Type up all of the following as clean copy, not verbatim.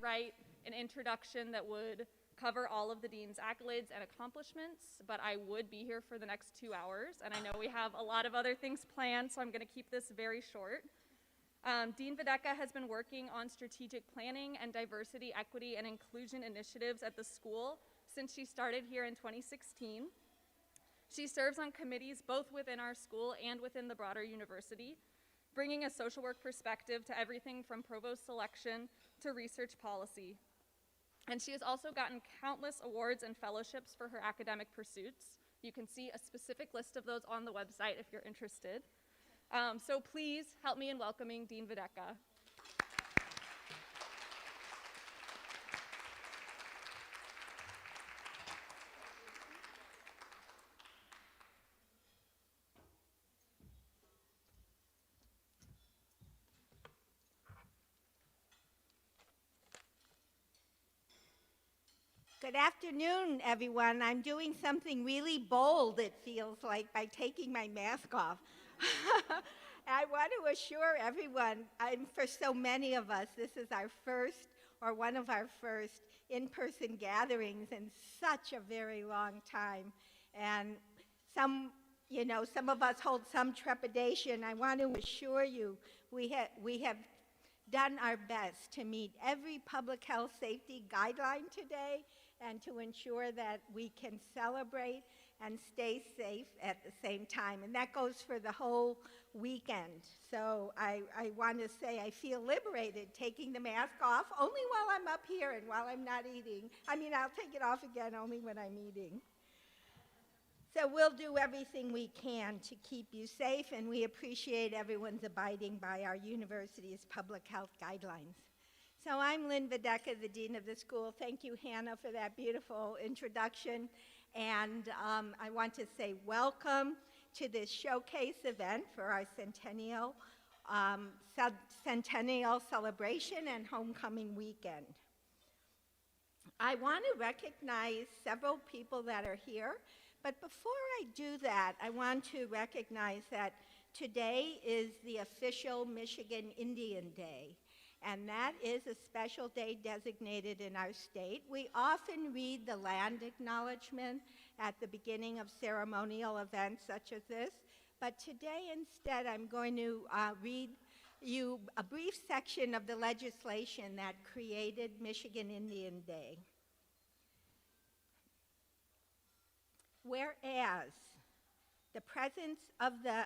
write an introduction that would cover all of the dean's accolades and accomplishments, but I would be here for the next 2 hours, and I know we have a lot of other things planned, so I'm going to keep this very short. Dean Videcka has been working on strategic planning and diversity, equity, and inclusion initiatives at the school since she started here in 2016. She serves on committees both within our school and within the broader university, bringing a social work perspective to everything from provost selection to research policy. And she has also gotten countless awards and fellowships for her academic pursuits. You can see a specific list of those on the website if you're interested. So please help me in welcoming Dean Videcka. Good afternoon, everyone. I'm doing something really bold, it feels like, by taking my mask off. I want to assure everyone, for so many of us, this is our first or one of our first in-person gatherings in such a very long time. And some of us hold some trepidation. I want to assure you, we have done our best to meet every public health safety guideline today and to ensure that we can celebrate and stay safe at the same time. And that goes for the whole weekend. So I want to say I feel liberated taking the mask off only while I'm up here and while I'm not eating. I mean, I'll take it off again only when I'm eating. So we'll do everything we can to keep you safe, and we appreciate everyone's abiding by our university's public health guidelines. So I'm Lynn Videcka, the Dean of the school. Thank you, Hannah, for that beautiful introduction. And I want to say welcome to this showcase event for our Centennial celebration and homecoming weekend. I want to recognize several people that are here, but before I do that, I want to recognize that today is the official Michigan Indian Day. And that is a special day designated in our state. We often read the land acknowledgement at the beginning of ceremonial events such as this, but today instead I'm going to read you a brief section of the legislation that created Michigan Indian Day. Whereas the presence of the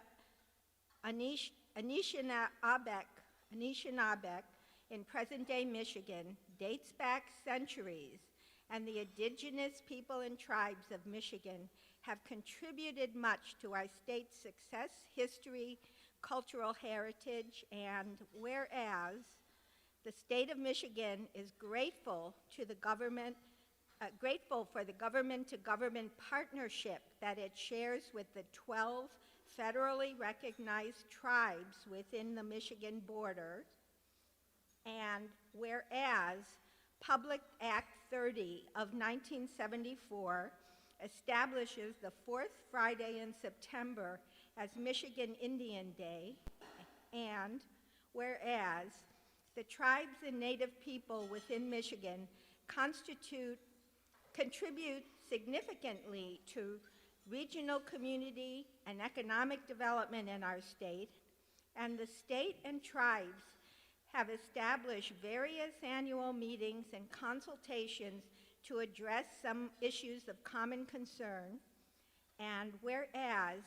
Anishinaabe in present-day Michigan dates back centuries, and the indigenous people and tribes of Michigan have contributed much to our state's success, history, cultural heritage, and whereas the state of Michigan is grateful to the government, grateful for the government-to-government partnership that it shares with the 12 federally recognized tribes within the Michigan border, and whereas Public Act 30 of 1974 establishes the fourth Friday in September as Michigan Indian Day, and whereas the tribes and native people within Michigan contribute significantly to regional community and economic development in our state, and the state and tribes have established various annual meetings and consultations to address some issues of common concern, and whereas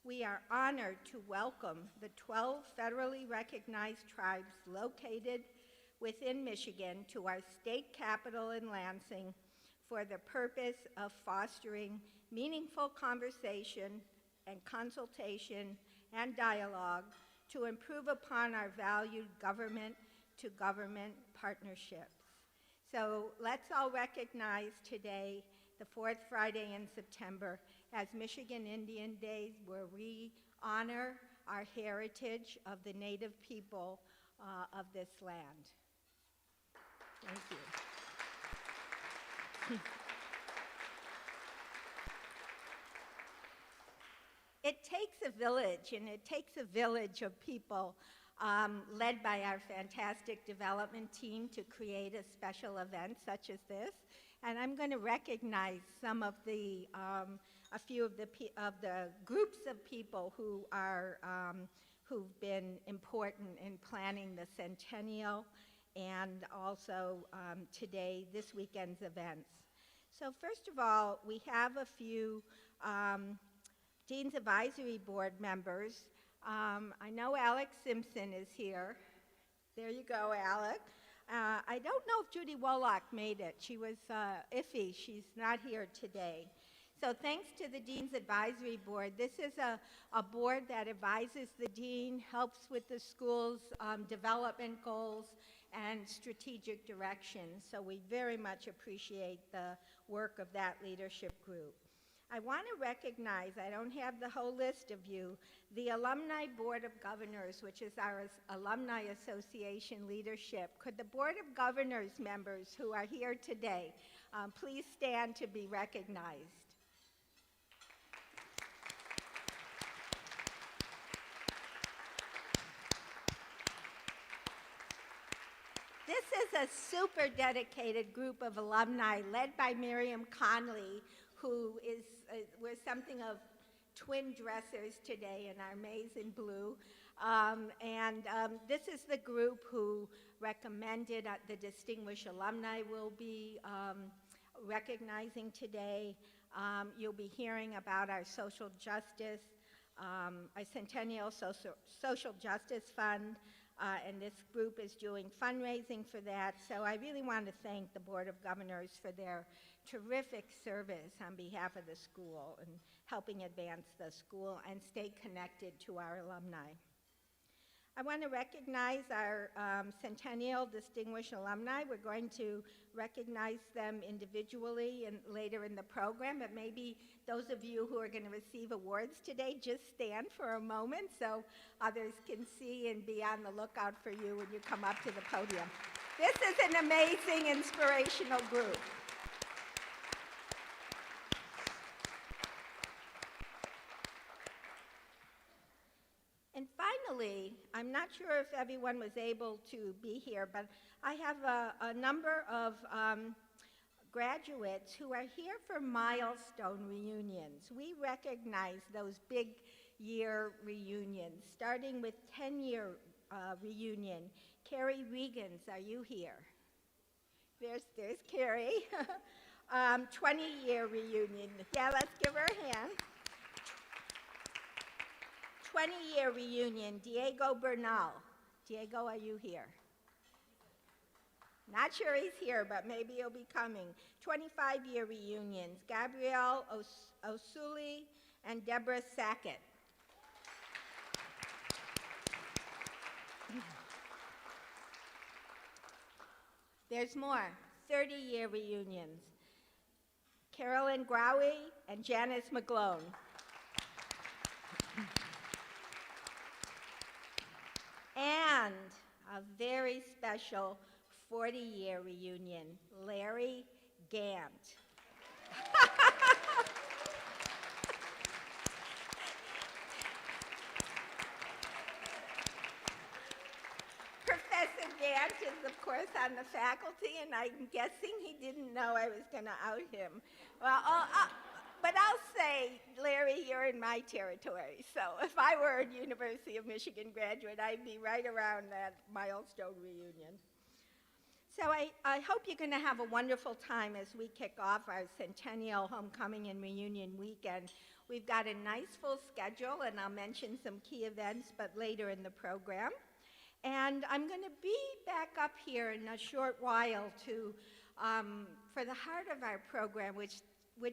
we are honored to welcome the 12 federally recognized tribes located within Michigan to our state capital in Lansing for the purpose of fostering meaningful conversation and consultation and dialogue to improve upon our valued government-to-government partnerships. So let's all recognize today, the fourth Friday in September, as Michigan Indian Days, where we honor our heritage of the native people of this land. Thank you. It takes a village, and it takes a village of people led by our fantastic development team to create a special event such as this. And I'm going to recognize some of the, a few of the groups of people who are, who've been important in planning the Centennial and also today, this weekend's events. So first of all, we have a few Dean's Advisory Board members. I know Alex Simpson is here. There you go, Alex. I don't know if Judy Woloch made it. She was iffy. She's not here today. So thanks to the Dean's Advisory Board. This is a board that advises the dean, helps with the school's development goals and strategic direction. So we very much appreciate the work of that leadership group. I want to recognize, I don't have the whole list of you, the Alumni Board of Governors, which is our Alumni Association leadership. Could the Board of Governors members who are here today please stand to be recognized? This is a super dedicated group of alumni led by Miriam Conley, who is, we're something of twin dressers today in our maize and blue. This is the group who recommended the distinguished alumni we'll be recognizing today. You'll be hearing about our social justice, our Centennial Social Justice Fund, and this group is doing fundraising for that. So I really want to thank the Board of Governors for their terrific service on behalf of the school and helping advance the school and stay connected to our alumni. I want to recognize our Centennial Distinguished Alumni. We're going to recognize them individually and later in the program, but maybe those of you who are going to receive awards today, just stand for a moment so others can see and be on the lookout for you when you come up to the podium. This is an amazing, inspirational group. And finally, I'm not sure if everyone was able to be here, but I have a number of graduates who are here for milestone reunions. We recognize those big year reunions, starting with 10-year reunion. Carrie Regans, are you here? There's Carrie. 20-year reunion. Yeah, let's give her a hand. 20-year reunion, Diego Bernal. Diego, are you here? Not sure he's here, but maybe he'll be coming. 25-year reunions, Gabrielle Osuli and Deborah Sackett. There's more, 30-year reunions, Carolyn Growie and Janice McGlone. And a very special 40-year reunion, Larry Gant. Professor Gant is, of course, on the faculty, and I'm guessing he didn't know I was going to out him. Well, but I'll say, Larry, you're in my territory. So if I were a University of Michigan graduate, I'd be right around that milestone reunion. So I hope you're going to have a wonderful time as we kick off our Centennial Homecoming and Reunion weekend. We've got a nice full schedule, and I'll mention some key events, but later in the program. And I'm going to be back up here in a short while to, for the heart of our program, which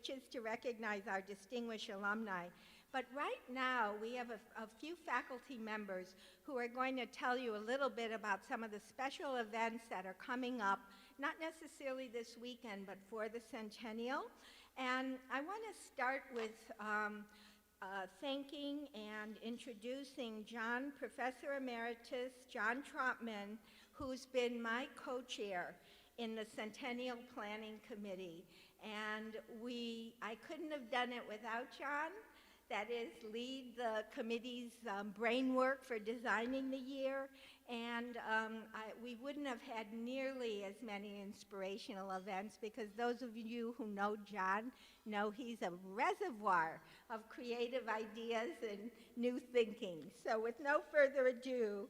is to recognize our distinguished alumni. But right now, we have a few faculty members who are going to tell you a little bit about some of the special events that are coming up, not necessarily this weekend, but for the Centennial. And I want to start with thanking and introducing Professor Emeritus John Trotman, who's been my co-chair in the Centennial Planning Committee. And I couldn't have done it without John. that is, lead the committee's brain work for designing the year. And we wouldn't have had nearly as many inspirational events because those of you who know John know he's a reservoir of creative ideas and new thinking. So with no further ado,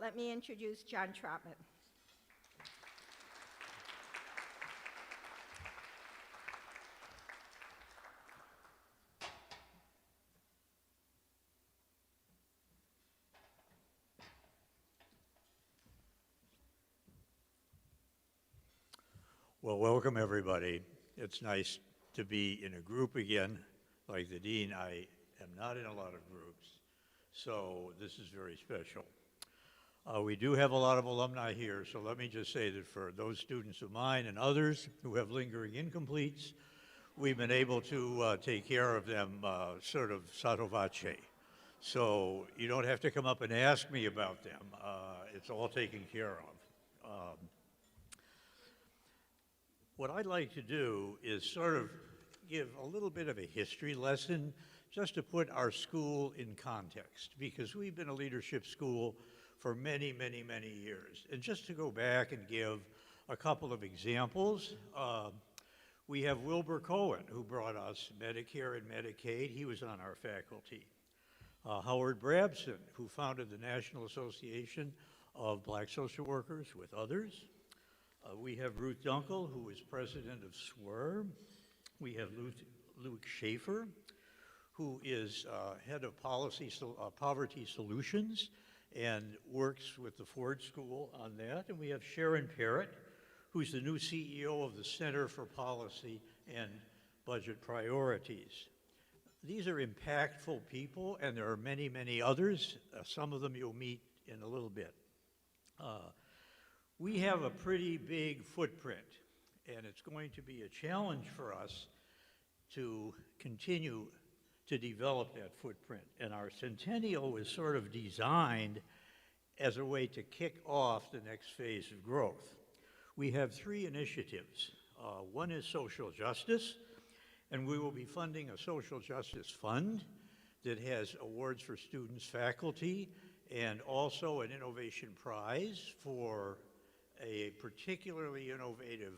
let me introduce John Trotman. Well, welcome everybody. It's nice to be in a group again. Like the dean, I am not in a lot of groups, so this is very special. We do have a lot of alumni here, so let me just say that for those students of mine and others who have lingering incompletes, we've been able to take care of them sort of sotto voce. So you don't have to come up and ask me about them. It's all taken care of. What I'd like to do is sort of give a little bit of a history lesson just to put our school in context, because we've been a leadership school for many, many, many years. And just to go back and give a couple of examples, we have Wilbur Cohen, who brought us Medicare and Medicaid. He was on our faculty. Howard Brabson, who founded the National Association of Black Social Workers with others. We have Ruth Dunkel, who is president of SWIR. We have Luke Schaefer, who is head of poverty solutions and works with the Ford School on that. And we have Sharon Parrott, who's the new CEO of the Center for Policy and Budget Priorities. These are impactful people, and there are many, many others. Some of them you'll meet in a little bit. We have a pretty big footprint, and it's going to be a challenge for us to continue to develop that footprint. And our Centennial is sort of designed as a way to kick off the next phase of growth. We have 3 initiatives. One is social justice, and we will be funding a social justice fund that has awards for students, faculty, and also an innovation prize for a particularly innovative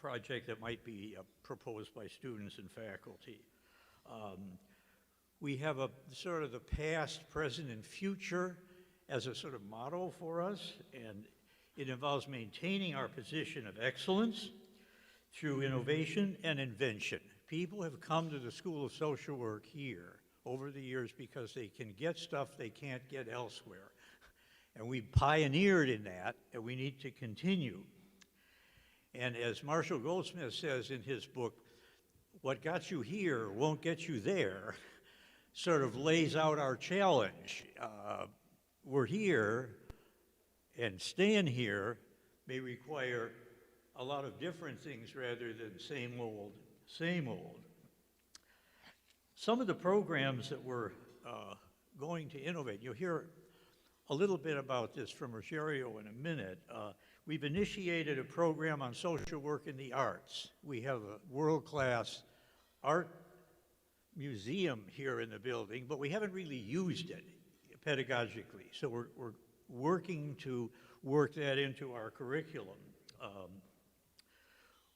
project that might be proposed by students and faculty. We have a sort of the past, present, and future as a sort of motto for us, and it involves maintaining our position of excellence through innovation and invention. People have come to the School of Social Work here over the years because they can get stuff they can't get elsewhere. And we pioneered in that, and we need to continue. And as Marshall Goldsmith says in his book, what got you here won't get you there, sort of lays out our challenge. We're here, and staying here may require a lot of different things rather than same old, same old. Some of the programs that we're going to innovate, you'll hear a little bit about this from Rogerio in a minute. We've initiated a program on social work in the arts. We have a world-class art museum here in the building, but we haven't really used it pedagogically. So we're working to work that into our curriculum.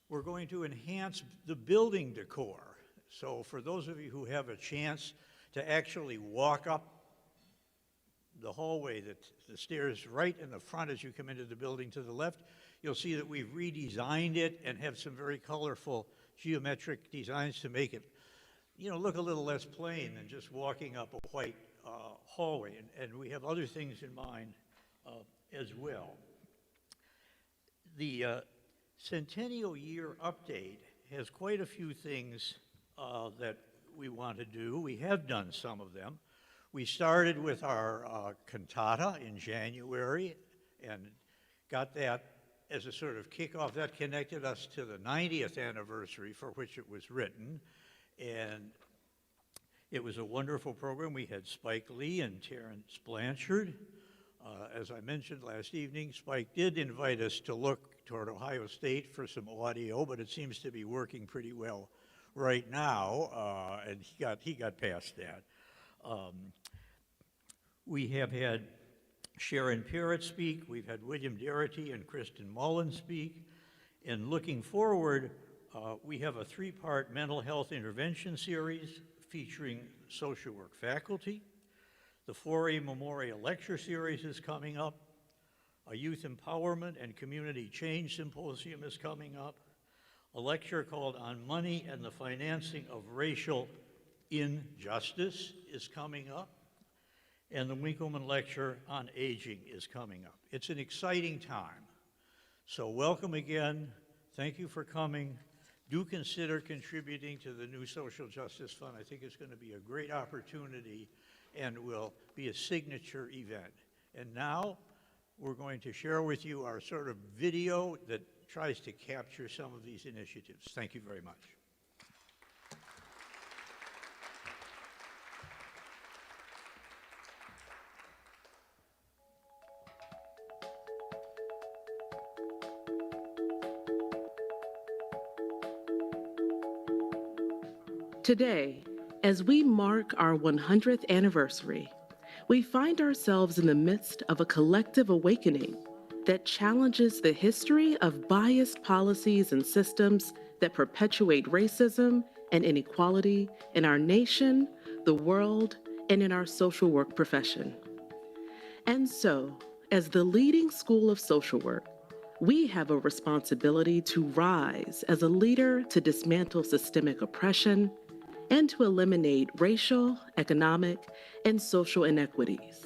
We're going to enhance the building decor. So for those of you who have a chance to actually walk up the hallway, the stairs right in the front as you come into the building to the left, you'll see that we've redesigned it and have some very colorful geometric designs to make it, look a little less plain than just walking up a white hallway. And we have other things in mind as well. The Centennial Year update has quite a few things that we want to do. We have done some of them. We started with our cantata in January and got that as a sort of kickoff. That connected us to the 90th anniversary for which it was written. And it was a wonderful program. We had Spike Lee and Terrence Blanchard. As I mentioned last evening, Spike did invite us to look toward Ohio State for some audio, but it seems to be working pretty well right now, and he got past that. We have had Sharon Parrott speak, we've had William Darity and Kristen Mullen speak, and looking forward, we have a three-part mental health intervention series featuring social work faculty. The 4A Memorial Lecture Series is coming up. A Youth Empowerment and Community Change Symposium is coming up. A lecture called On Money and the Financing of Racial Injustice is coming up. And the Winkleman Lecture on Aging is coming up. It's an exciting time. So welcome again. Thank you for coming. Do consider contributing to the new Social Justice Fund. I think it's going to be a great opportunity and will be a signature event. And now we're going to share with you our sort of video that tries to capture some of these initiatives. Thank you very much. Today, as we mark our 100th anniversary, we find ourselves in the midst of a collective awakening that challenges the history of biased policies and systems that perpetuate racism and inequality in our nation, the world, and in our social work profession. And so, as the leading school of social work, we have a responsibility to rise as a leader to dismantle systemic oppression and to eliminate racial, economic, and social inequities.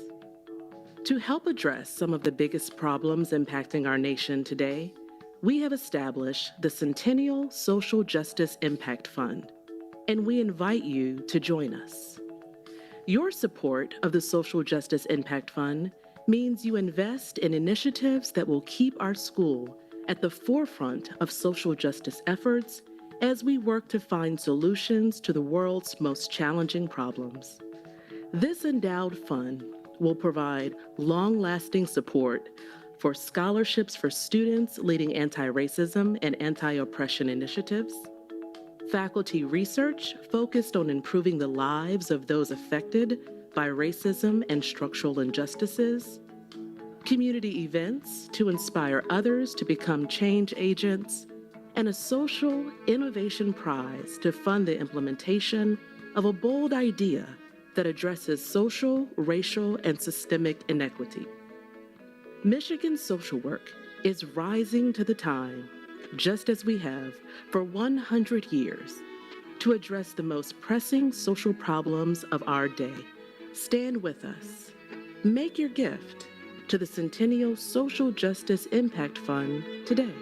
To help address some of the biggest problems impacting our nation today, we have established the Centennial Social Justice Impact Fund, and we invite you to join us. Your support of the Social Justice Impact Fund means you invest in initiatives that will keep our school at the forefront of social justice efforts as we work to find solutions to the world's most challenging problems. This endowed fund will provide long-lasting support for scholarships for students leading anti-racism and anti-oppression initiatives, faculty research focused on improving the lives of those affected by racism and structural injustices, community events to inspire others to become change agents, and a social innovation prize to fund the implementation of a bold idea that addresses social, racial, and systemic inequity. Michigan's social work is rising to the time, just as we have for 100 years, to address the most pressing social problems of our day. Stand with us. Make your gift to the Centennial Social Justice Impact Fund today.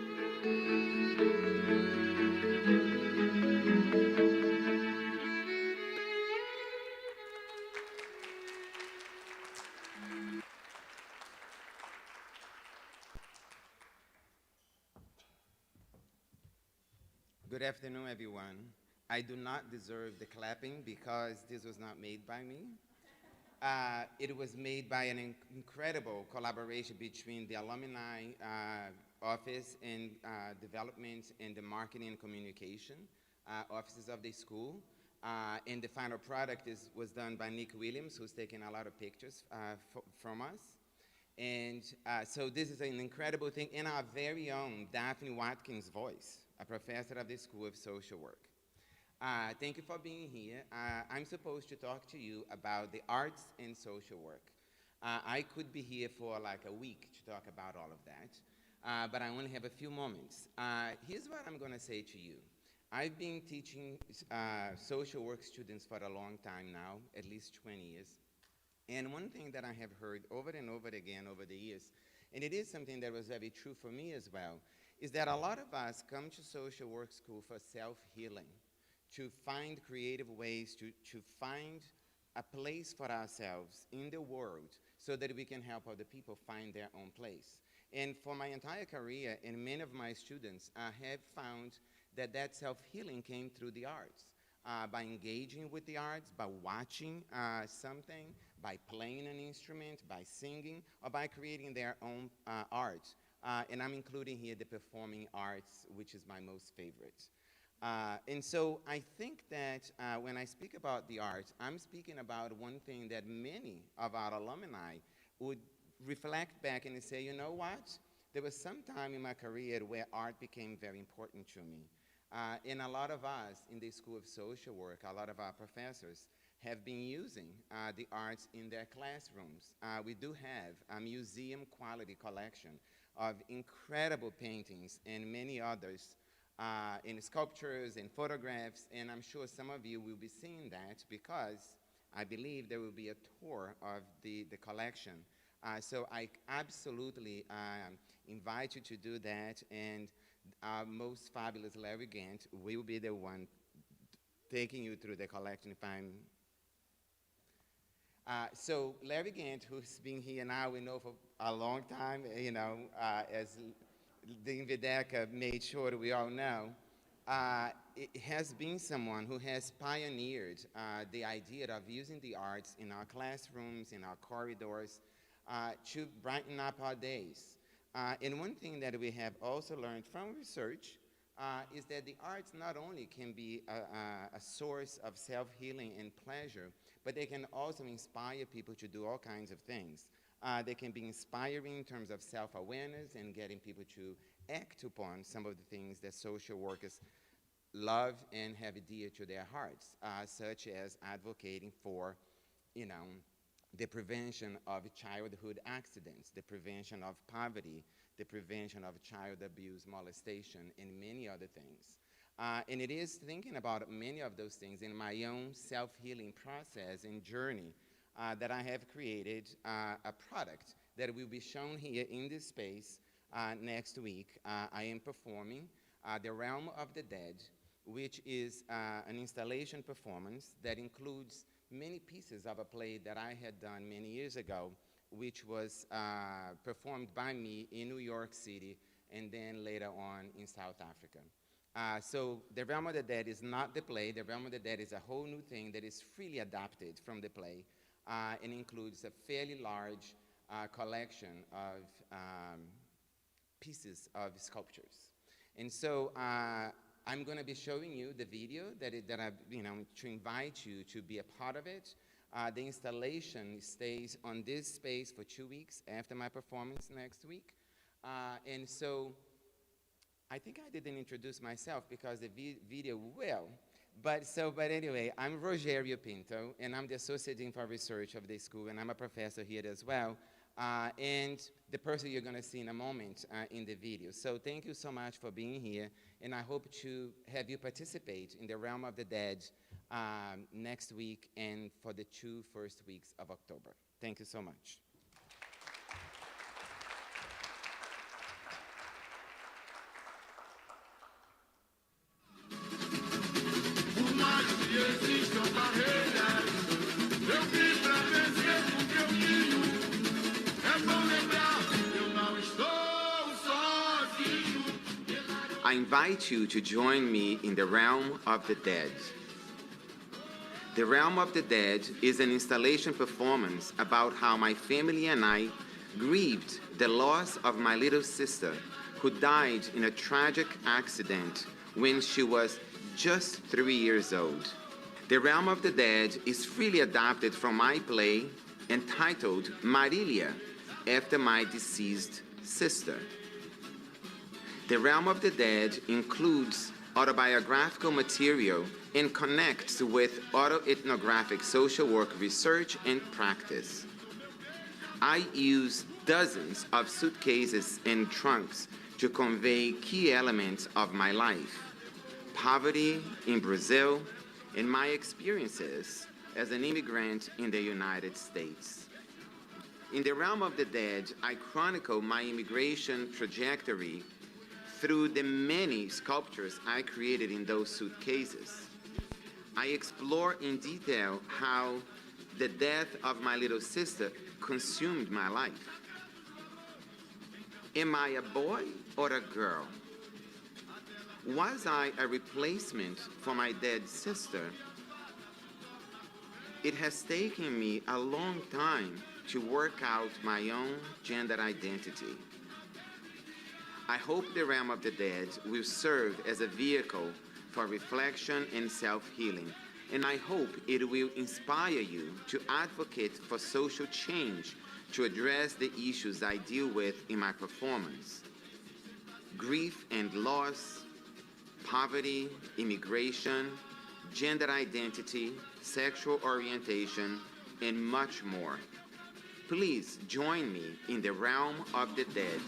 Good afternoon, everyone. I do not deserve the clapping because this was not made by me. It was made by an incredible collaboration between the alumni office and development and the marketing and communication offices of the school. And the final product was done by Nick Williams, who's taken a lot of pictures from us. And so this is an incredible thing in our very own Daphne Watkins' voice, a professor of the School of Social Work. Thank you for being here. I'm supposed to talk to you about the arts and social work. I could be here for like a week to talk about all of that, but I only have a few moments. Here's what I'm gonna say to you. I've been teaching social work students for a long time now, at least 20 years. And one thing that I have heard over and over again over the years, and it is something that was very true for me as well, is that a lot of us come to social work school for self-healing, to find creative ways to find a place for ourselves in the world so that we can help other people find their own place. And for my entire career, and many of my students have found that that self-healing came through the arts. By engaging with the arts, by watching something, by playing an instrument, by singing, or by creating their own art. And I'm including here the performing arts, which is my most favorite. And so I think that when I speak about the arts, I'm speaking about one thing that many of our alumni would reflect back and say, you know what? There was some time in my career where art became very important to me. And a lot of us in the School of Social Work, a lot of our professors have been using the arts in their classrooms. We do have a museum quality collection of incredible paintings and many others in sculptures and photographs, and I'm sure some of you will be seeing that because I believe there will be a tour of the collection. So I absolutely invite you to do that, and our most fabulous Larry Gant will be the one taking you through the collection if I'm... So Larry Gant, who's been here now, we know for a long time, you know, as Dean Videka made sure that we all know, it has been someone who has pioneered the idea of using the arts in our classrooms, in our corridors, to brighten up our days. And one thing that we have also learned from research is that the arts not only can be a source of self-healing and pleasure, but they can also inspire people to do all kinds of things. They can be inspiring in terms of self-awareness and getting people to act upon some of the things that social workers love and have dear to their hearts, such as advocating for, you know, the prevention of childhood accidents, the prevention of poverty, the prevention of child abuse, molestation, and many other things. And it is thinking about many of those things in my own self-healing process and journey that I have created a product that will be shown here in this space next week. I am performing The Realm of the Dead, which is an installation performance that includes many pieces of a play that I had done many years ago, which was performed by me in New York City and then later on in South Africa. So The Realm of the Dead is not the play. The Realm of the Dead is a whole new thing that is freely adapted from the play and includes a fairly large collection of pieces of sculptures. And so I'm going to be showing you the video that I, to invite you to be a part of it. The installation stays on this space for 2 weeks after my performance next week. And so I think I didn't introduce myself because the video will. But anyway, I'm Rogerio Pinto, and I'm the Associate Dean for Research of the school, and I'm a professor here as well. And the person you're going to see in a moment in the video. So thank you so much for being here, and I hope to have you participate in the Realm of the Dead next week and for the 2 first weeks of October. Thank you so much. I invite you to join me in the Realm of the Dead. The Realm of the Dead is an installation performance about how my family and I grieved the loss of my little sister, who died in a tragic accident when she was just 3 years old. The Realm of the Dead is freely adapted from my play entitled Marilia, after my deceased sister. The Realm of the Dead includes autobiographical material and connects with autoethnographic social work research and practice. I use dozens of suitcases and trunks to convey key elements of my life, poverty in Brazil, and my experiences as an immigrant in the United States. In the Realm of the Dead, I chronicle my immigration trajectory through the many sculptures I created in those suitcases. I explore in detail how the death of my little sister consumed my life. Am I a boy or a girl? Was I a replacement for my dead sister? It has taken me a long time to work out my own gender identity. I hope the Realm of the Dead will serve as a vehicle for reflection and self-healing, and I hope it will inspire you to advocate for social change to address the issues I deal with in my performance. Grief and loss, poverty, immigration, gender identity, sexual orientation, and much more. Please join me in the realm of the dead.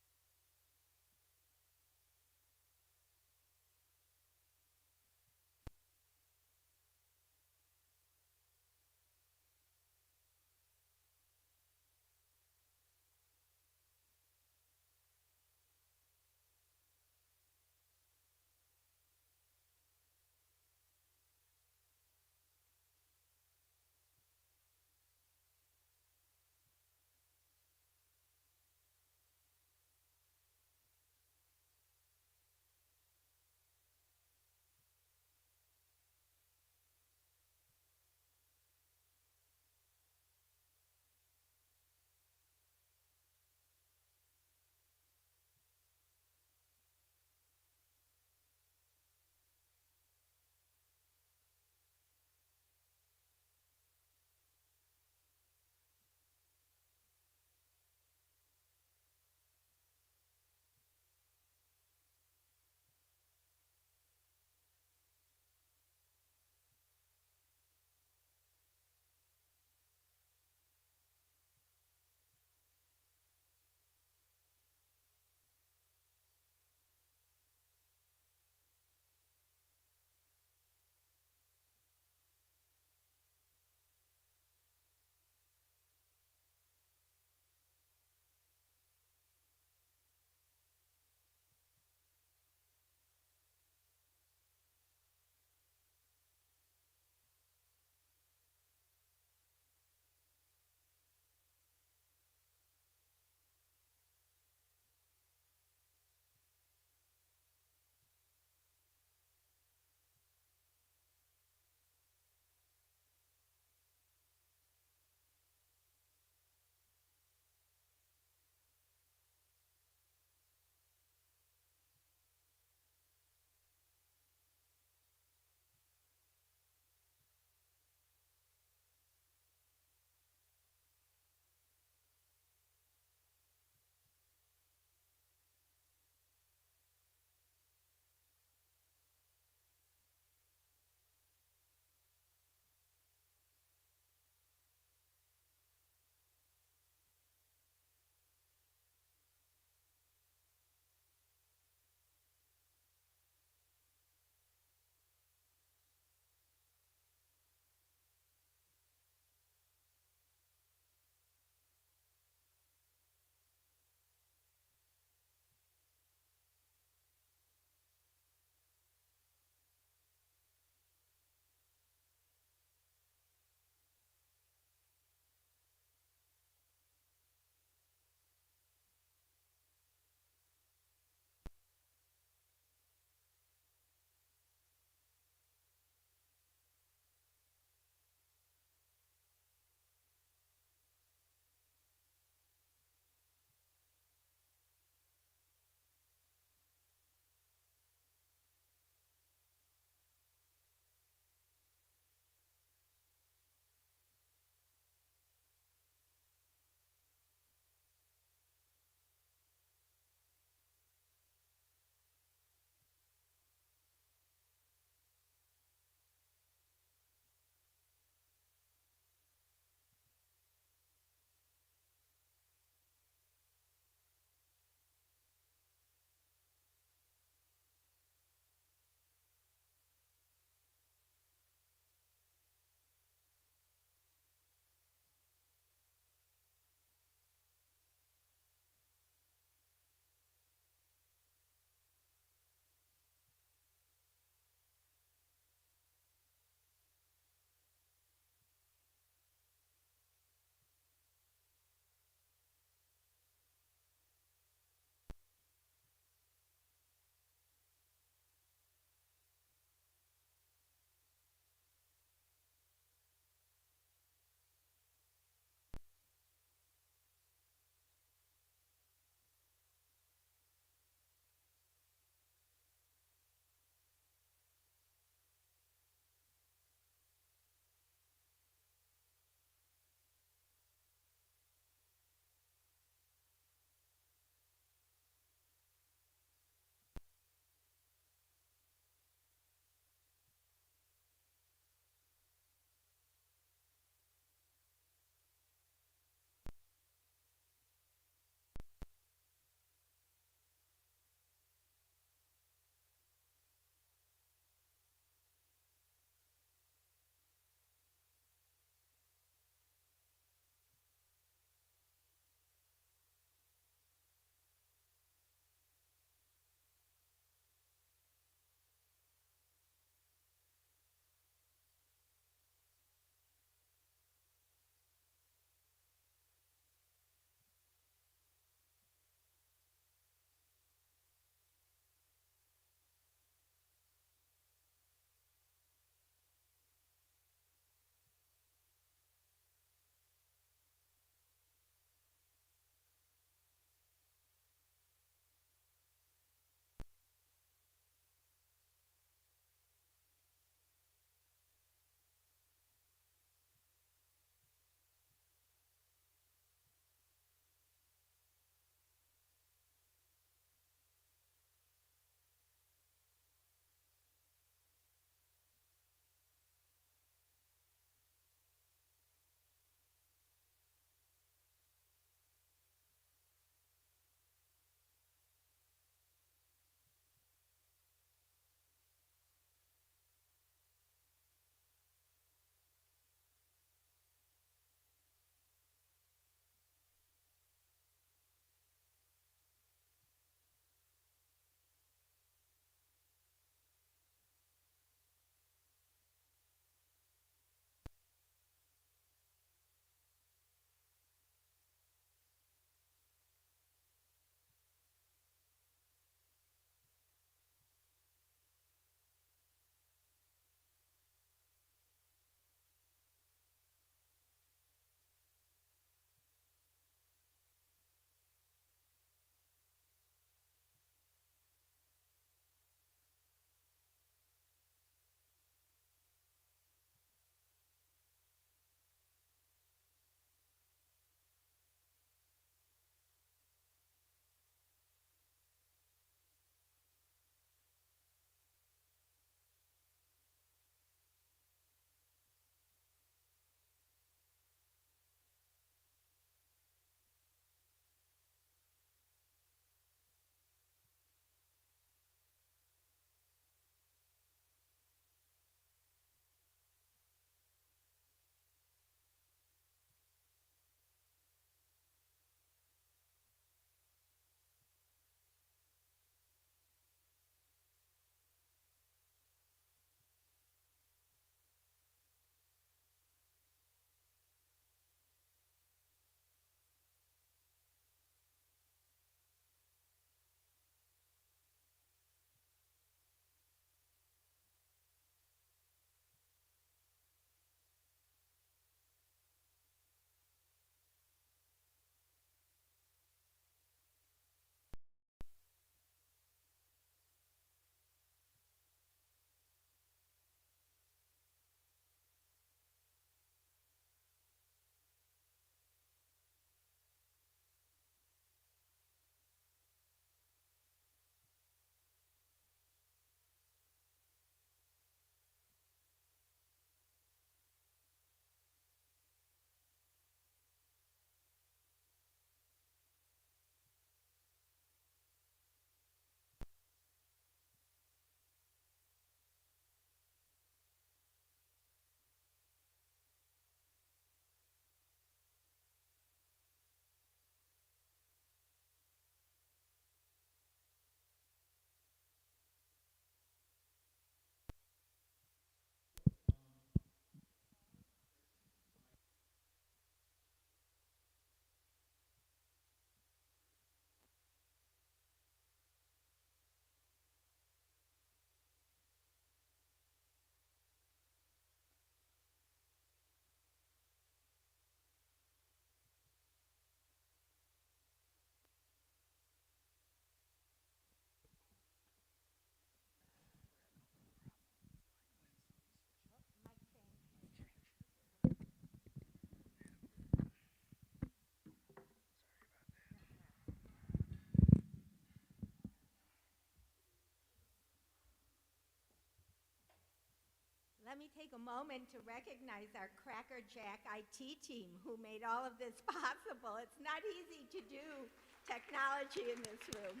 Let me take a moment to recognize our Cracker Jack IT team who made all of this possible. It's not easy to do technology in this room.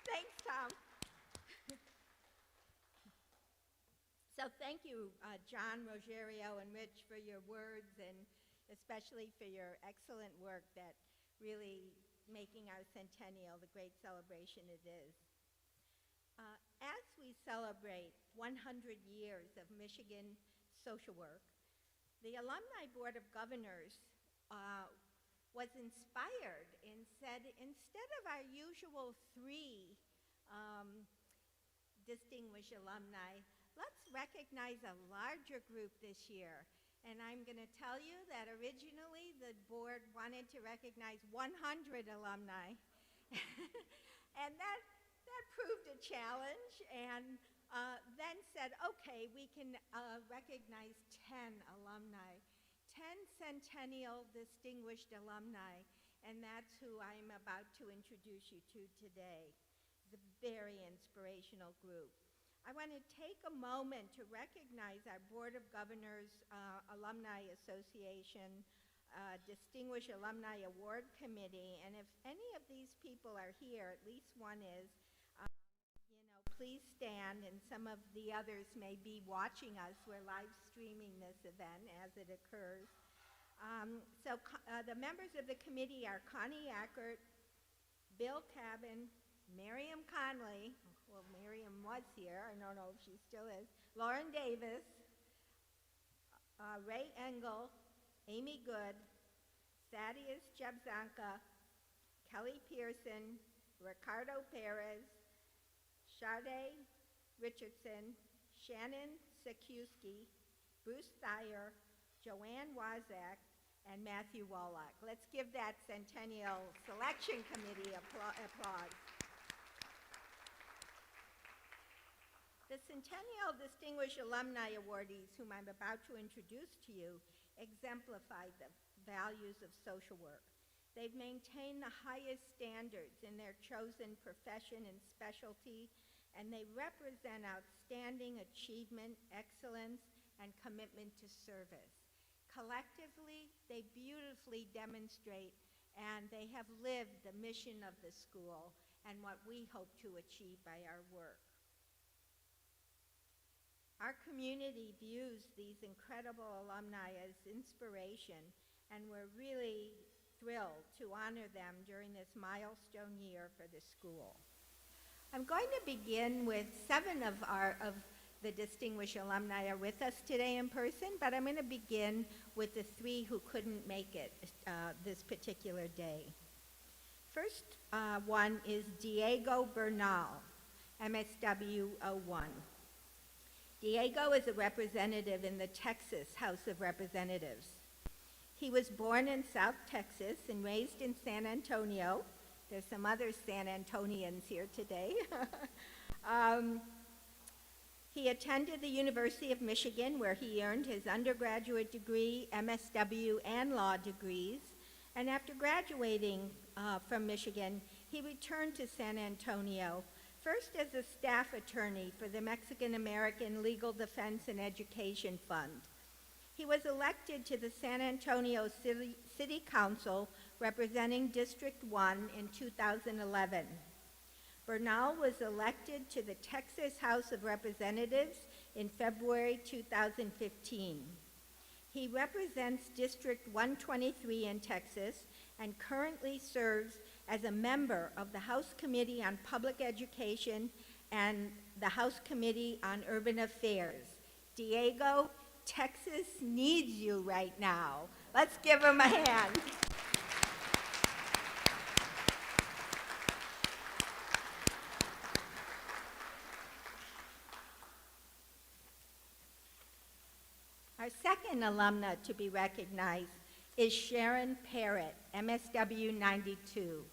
Thanks, Tom. So thank you, John, Rogerio, and Rich, for your words, and especially for your excellent work that really making our centennial the great celebration it is. As we celebrate 100 years of Michigan social work, the Alumni Board of Governors was inspired and said, instead of our usual 3 distinguished alumni, let's recognize a larger group this year. And I'm going to tell you that originally the board wanted to recognize 100 alumni. And that proved a challenge, and then said, okay, we can recognize 10 alumni, 10 Centennial Distinguished Alumni, and that's who I'm about to introduce you to today. It's a very inspirational group. I want to take a moment to recognize our Board of Governors Alumni Association Distinguished Alumni Award Committee, and if any of these people are here, at least one is, please stand, and some of the others may be watching us. We're live streaming this event as it occurs. The members of the committee are Connie Ackert, Bill Cabin, Miriam Conley, well, Miriam was here, I don't know if she still is, Lauren Davis, Ray Engel, Amy Good, Thaddeus Jabzanka, Kelly Pearson, Ricardo Perez, Sade Richardson, Shannon Sekuski, Bruce Thayer, Joanne Wazak, and Matthew Wallach. Let's give that Centennial Selection Committee applause. The Centennial Distinguished Alumni Awardees, whom I'm about to introduce to you, exemplify the values of social work. They've maintained the highest standards in their chosen profession and specialty, and they represent outstanding achievement, excellence, and commitment to service. Collectively, they beautifully demonstrate and they have lived the mission of the school and what we hope to achieve by our work. Our community views these incredible alumni as inspiration, and we're really thrilled to honor them during this milestone year for the school. I'm going to begin with 7 of the distinguished alumni are with us today in person, but I'm going to begin with the 3 who couldn't make it this particular day. First one is Diego Bernal, MSW 01. Diego is a representative in the Texas House of Representatives. He was born in South Texas and raised in San Antonio. There's some other San Antonians here today. He attended the University of Michigan, where he earned his undergraduate degree, MSW, and law degrees. And after graduating from Michigan, he returned to San Antonio, first as a staff attorney for the Mexican American Legal Defense and Education Fund. He was elected to the San Antonio City Council representing District 1 in 2011. Bernal was elected to the Texas House of Representatives in February 2015. He represents District 123 in Texas and currently serves as a member of the House Committee on Public Education and the House Committee on Urban Affairs. Diego, Texas needs you right now. Let's give him a hand. Our second alumna to be recognized is Sharon Parrott, MSW 92.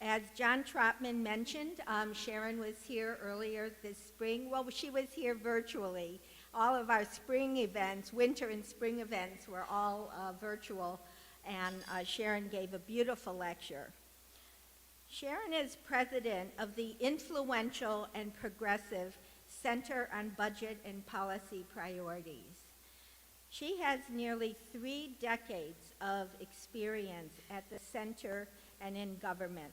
As John Trotman mentioned, Sharon was here earlier this spring. Well, she was here virtually. All of our spring events, winter and spring events, were all virtual, and Sharon gave a beautiful lecture. Sharon is president of the influential and progressive Center on Budget and Policy Priorities. She has nearly 3 decades of experience at the center and in government.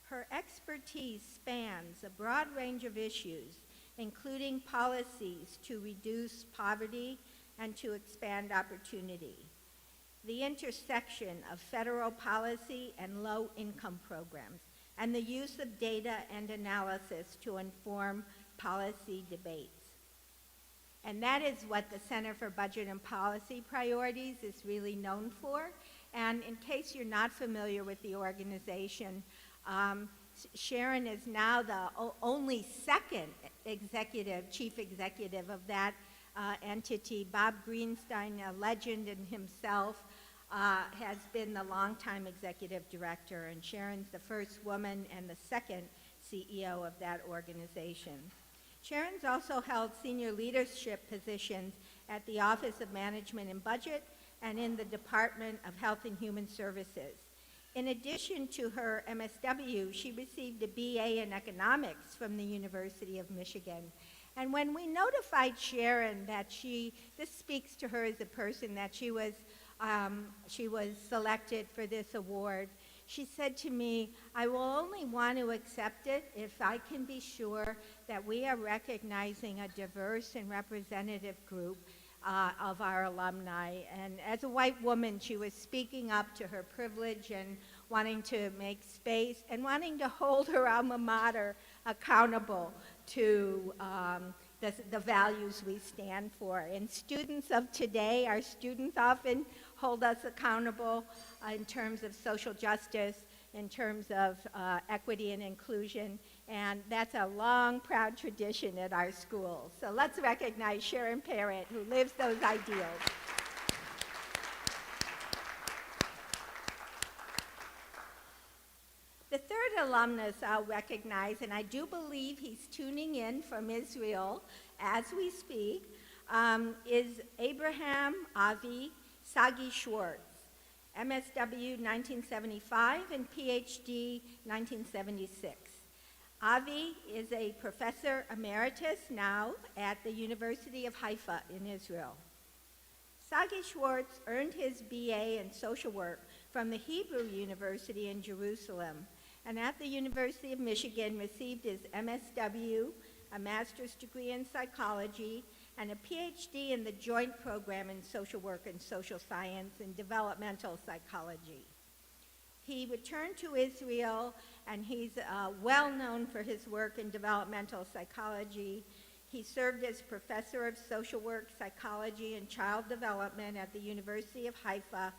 Her expertise spans a broad range of issues, including policies to reduce poverty and to expand opportunity, the intersection of federal policy and low-income programs, and the use of data and analysis to inform policy debates. And that is what the Center for Budget and Policy Priorities is really known for. And in case you're not familiar with the organization, Sharon is now the only second chief executive of that entity. Bob Greenstein, a legend in himself, has been the longtime executive director, and Sharon's the first woman and the second CEO of that organization. Sharon's also held senior leadership positions at the Office of Management and Budget and in the Department of Health and Human Services. In addition to her MSW, she received a BA in economics from the University of Michigan. And when we notified Sharon that this speaks to her as a person, that she was selected for this award, she said to me, "I will only want to accept it if I can be sure that we are recognizing a diverse and representative group of our alumni." And as a white woman, she was speaking up to her privilege and wanting to make space and wanting to hold her alma mater accountable to the values we stand for. And students of today, our students often hold us accountable in terms of social justice, in terms of equity and inclusion, and that's a long, proud tradition at our school. So let's recognize Sharon Parrott, who lives those ideals. The third alumnus I'll recognize, and I do believe he's tuning in from Israel as we speak, is Abraham Avi Sagi Schwartz, MSW 1975 and PhD 1976. Avi is a professor emeritus now at the University of Haifa in Israel. Sagi Schwartz earned his BA in social work from the Hebrew University in Jerusalem, and at the University of Michigan received his MSW, a master's degree in psychology, and a PhD in the joint program in social work and social science and developmental psychology. He returned to Israel, and he's well known for his work in developmental psychology. He served as professor of social work, psychology, and child development at the University of Haifa,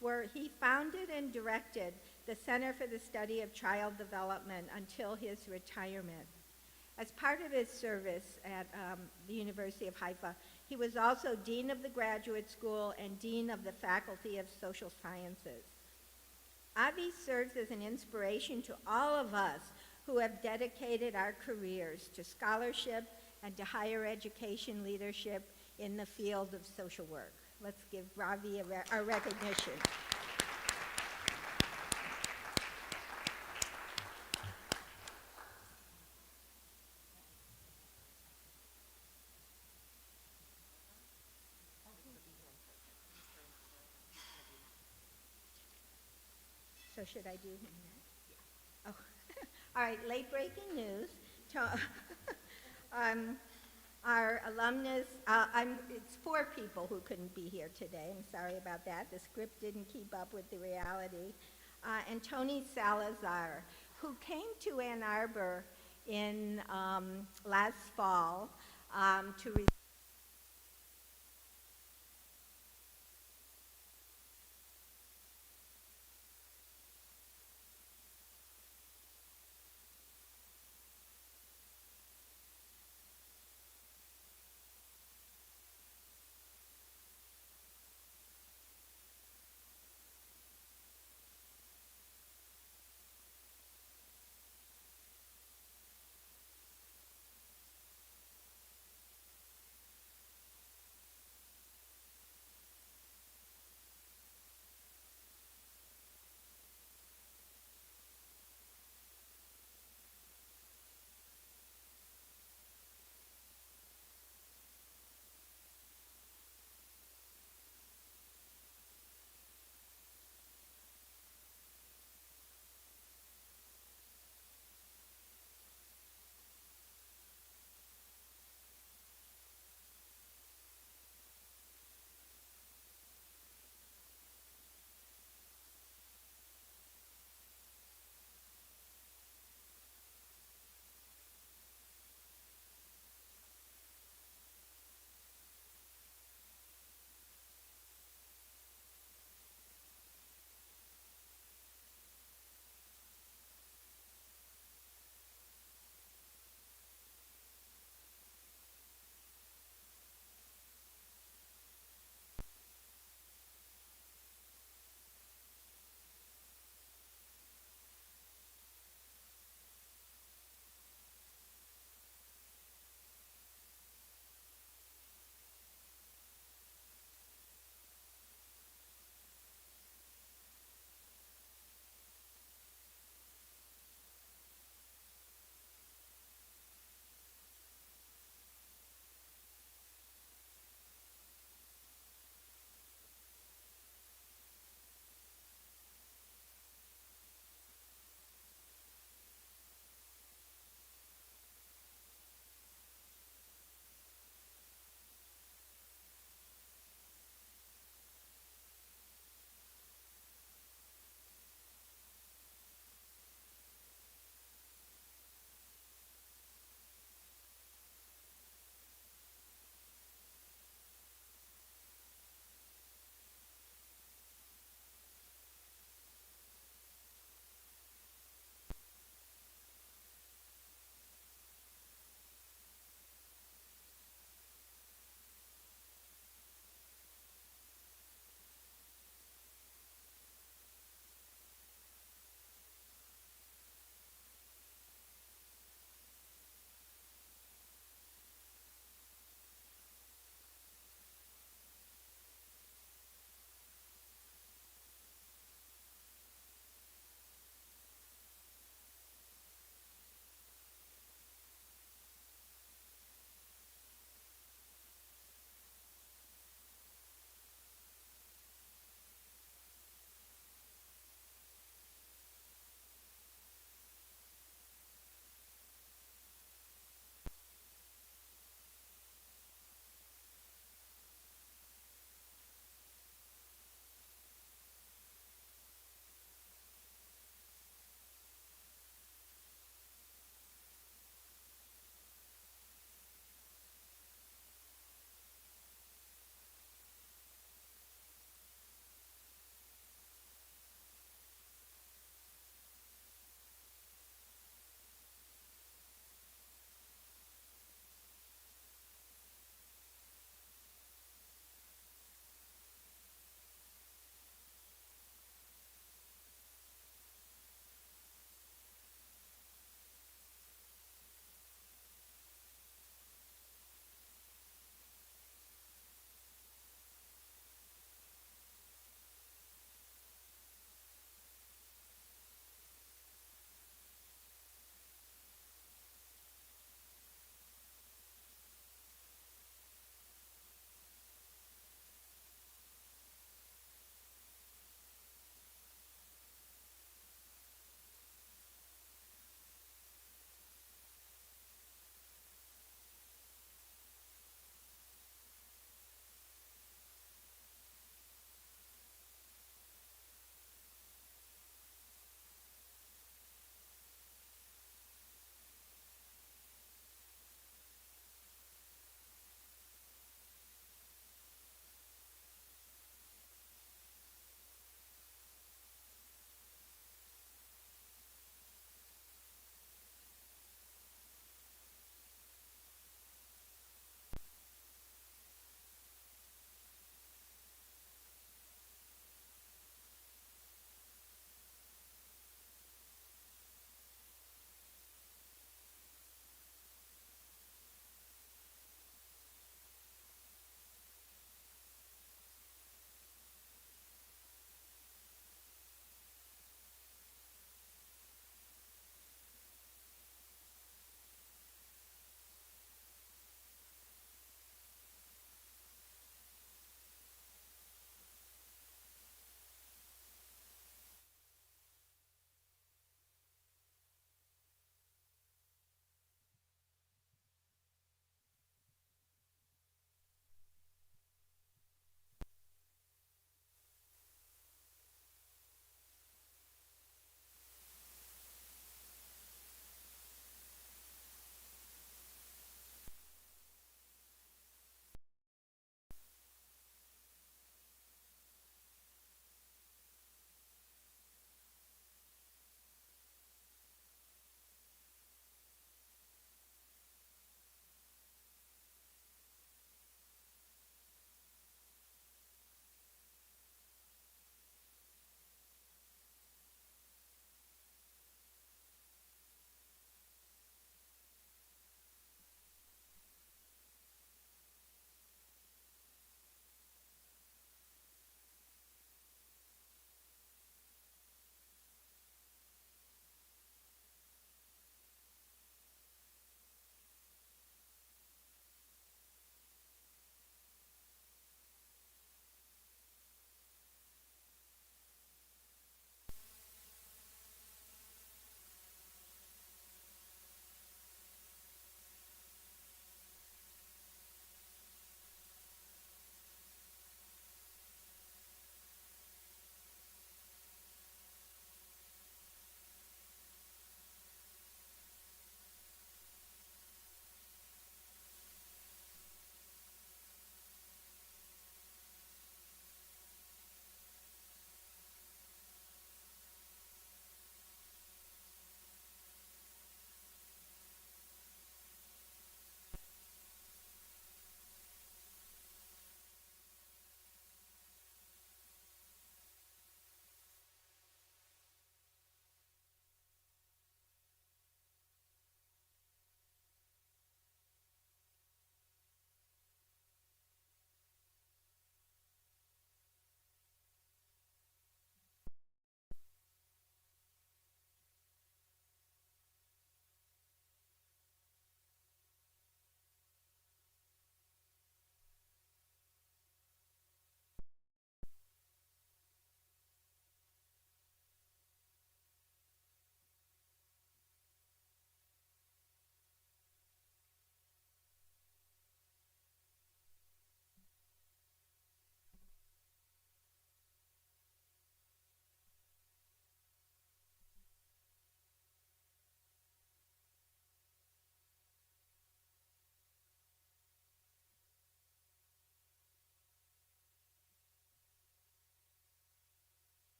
where he founded and directed the Center for the Study of Child Development until his retirement. As part of his service at the University of Haifa, he was also Dean of the Graduate School and Dean of the Faculty of Social Sciences. Avi serves as an inspiration to all of us who have dedicated our careers to scholarship and to higher education leadership in the field of social work. Let's give Avi our recognition. So should I do him now? Oh, all right, late breaking news. Our alumnus, it's 4 people who couldn't be here today. I'm sorry about that. The script didn't keep up with the reality. And Tony Salazar, who came to Ann Arbor in last fall to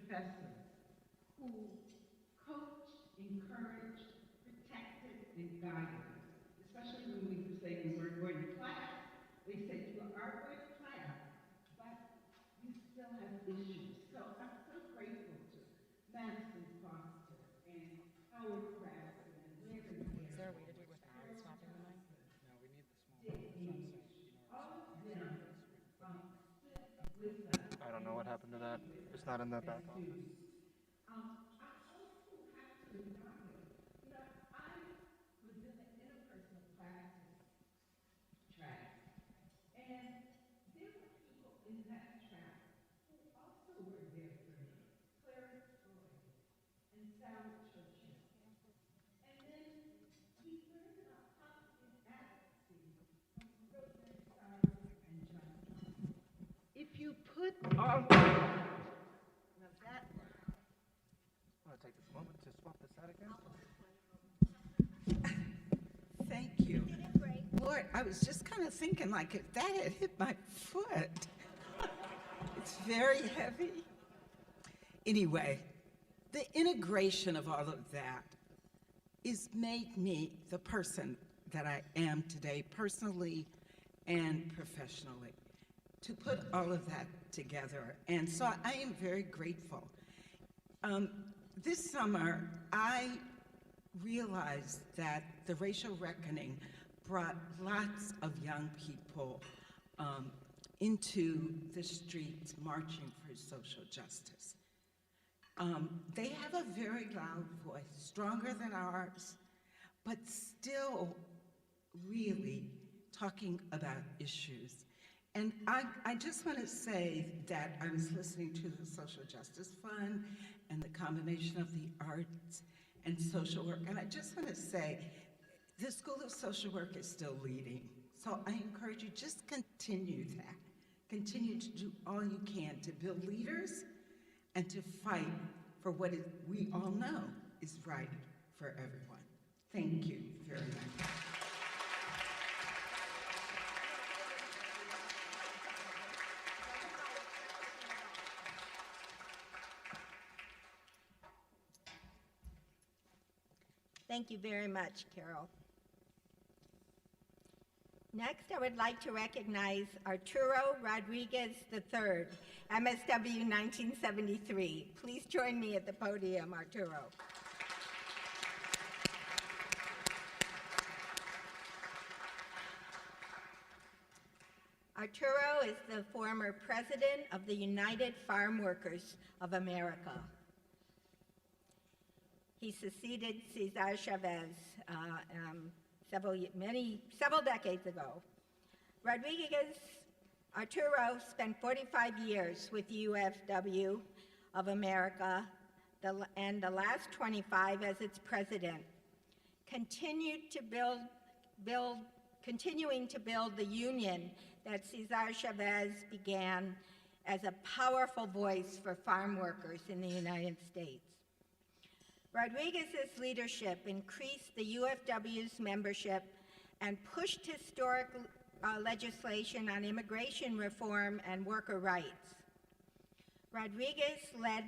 professors who coached, encouraged, protected, and guided us, especially when we would say we weren't going to class. They said, you are going to class, but you still have issues. So I'm so grateful to Madison Foster and Howard Crafton and Larry. Is there a way to do it without swapping the mic? No, we need the small one. That's what I'm saying. All of them stood with us. I don't know what happened to that. It's not in the back office. I also have to acknowledge, I was in the interpersonal classes track, and there were people in that track who also were there for me. Clarence Floyd and Sally Churchill. And then we learned about positive advocacy from Rosemary Sires and John Johnson. If you put all now that Want to take this moment to swap this out again? thank you. Lord, I was just kind of thinking, like, if that had hit my foot. It's very heavy. Anyway, the integration of all of that has made me the person that I am today, personally and professionally, to put all of that together. And so I am very grateful. This summer, I realized that the racial reckoning brought lots of young people into the streets marching for social justice. They have a very loud voice, stronger than ours, but still really talking about issues. And I just want to say that I was listening to the Social Justice Fund and the combination of the arts and social work, and I just want to say the School of Social Work is still leading. So I encourage you, just continue that. Continue to do all you can to build leaders and to fight for what we all know is right for everyone. Thank you very much. Thank you very much, Carol. Next, I would like to recognize Arturo Rodriguez III, MSW 1973. Please join me at the podium, Arturo. Arturo is the former president of the United Farm Workers of America. He succeeded Cesar Chavez several decades ago. Arturo spent 45 years with the UFW of America and the last 25 as its president. Continuing to build the union that Cesar Chavez began as a powerful voice for farm workers in the United States. Rodriguez's leadership increased the UFW's membership and pushed historic legislation on immigration reform and worker rights. Rodriguez led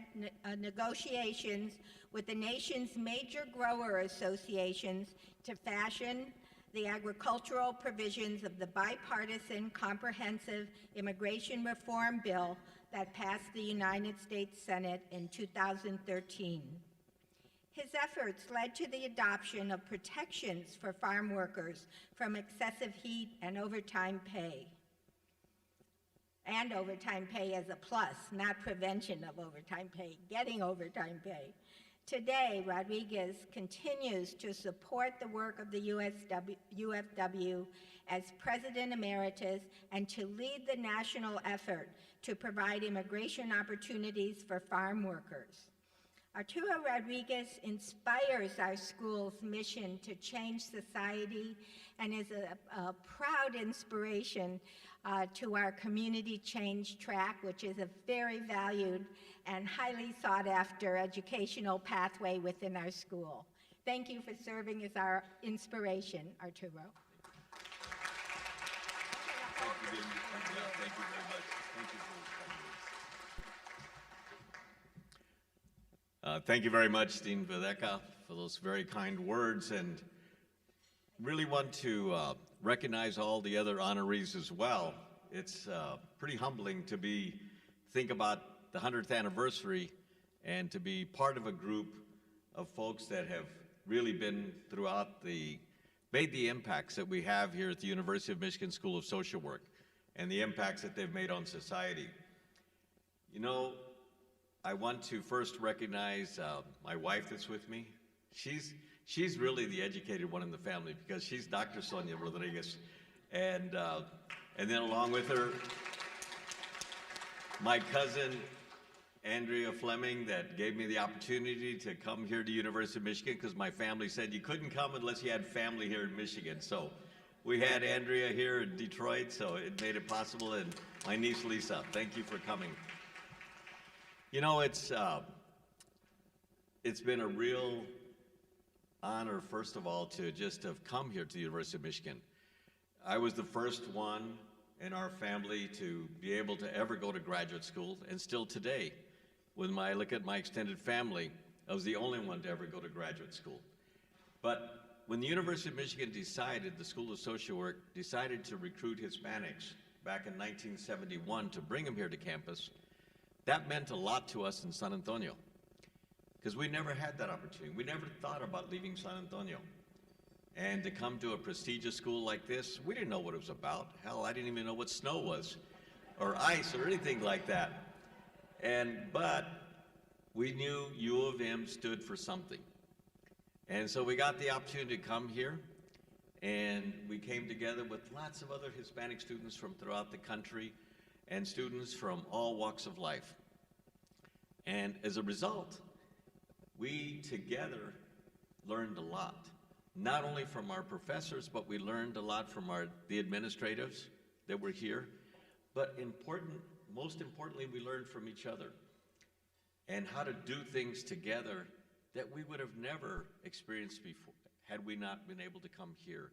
negotiations with the nation's major grower associations to fashion the agricultural provisions of the bipartisan comprehensive immigration reform bill that passed the United States Senate in 2013. His efforts led to the adoption of protections for farm workers from excessive heat and overtime pay. And overtime pay as a plus, not prevention of overtime pay, getting overtime pay. Today, Rodriguez continues to support the work of the UFW as President Emeritus and to lead the national effort to provide immigration opportunities for farm workers. Arturo Rodriguez inspires our school's mission to change society and is a proud inspiration to our community change track, which is a very valued and highly sought after educational pathway within our school. Thank you for serving as our inspiration, Arturo. Thank you very much. Thank you very much. Thank you for those kind Thank you very much, Dean Videka, for those very kind words, and really want to recognize all the other honorees as well. It's pretty humbling to think about the 100th anniversary and to be part of a group of folks that have really been made the impacts that we have here at the University of Michigan School of Social Work and the impacts that they've made on society. You know, I want to first recognize my wife that's with me. She's really the educated one in the family because she's Dr. Sonia Rodriguez. And then along with her, my cousin, Andrea Fleming, that gave me the opportunity to come here to University of Michigan because my family said you couldn't come unless you had family here in Michigan. So we had Andrea here in Detroit, so it made it possible. And my niece, Lisa, thank you for coming. You know, it's been a real honor, first of all, to just have come here to the University of Michigan. I was the first one in our family to be able to ever go to graduate school, and still today, when I look at my extended family, I was the only one to ever go to graduate school. But when the University of Michigan the School of Social Work decided to recruit Hispanics back in 1971 to bring them here to campus, that meant a lot to us in San Antonio, because we never had that opportunity. We never thought about leaving San Antonio. And to come to a prestigious school like this, we didn't know what it was about. Hell, I didn't even know what snow was, or ice, or anything like that. But we knew U of M stood for something. And so we got the opportunity to come here, and we came together with lots of other Hispanic students from throughout the country and students from all walks of life. And as a result, we together learned a lot, not only from our professors, but we learned a lot from the administrators that were here, but most importantly, we learned from each other and how to do things together that we would have never experienced before had we not been able to come here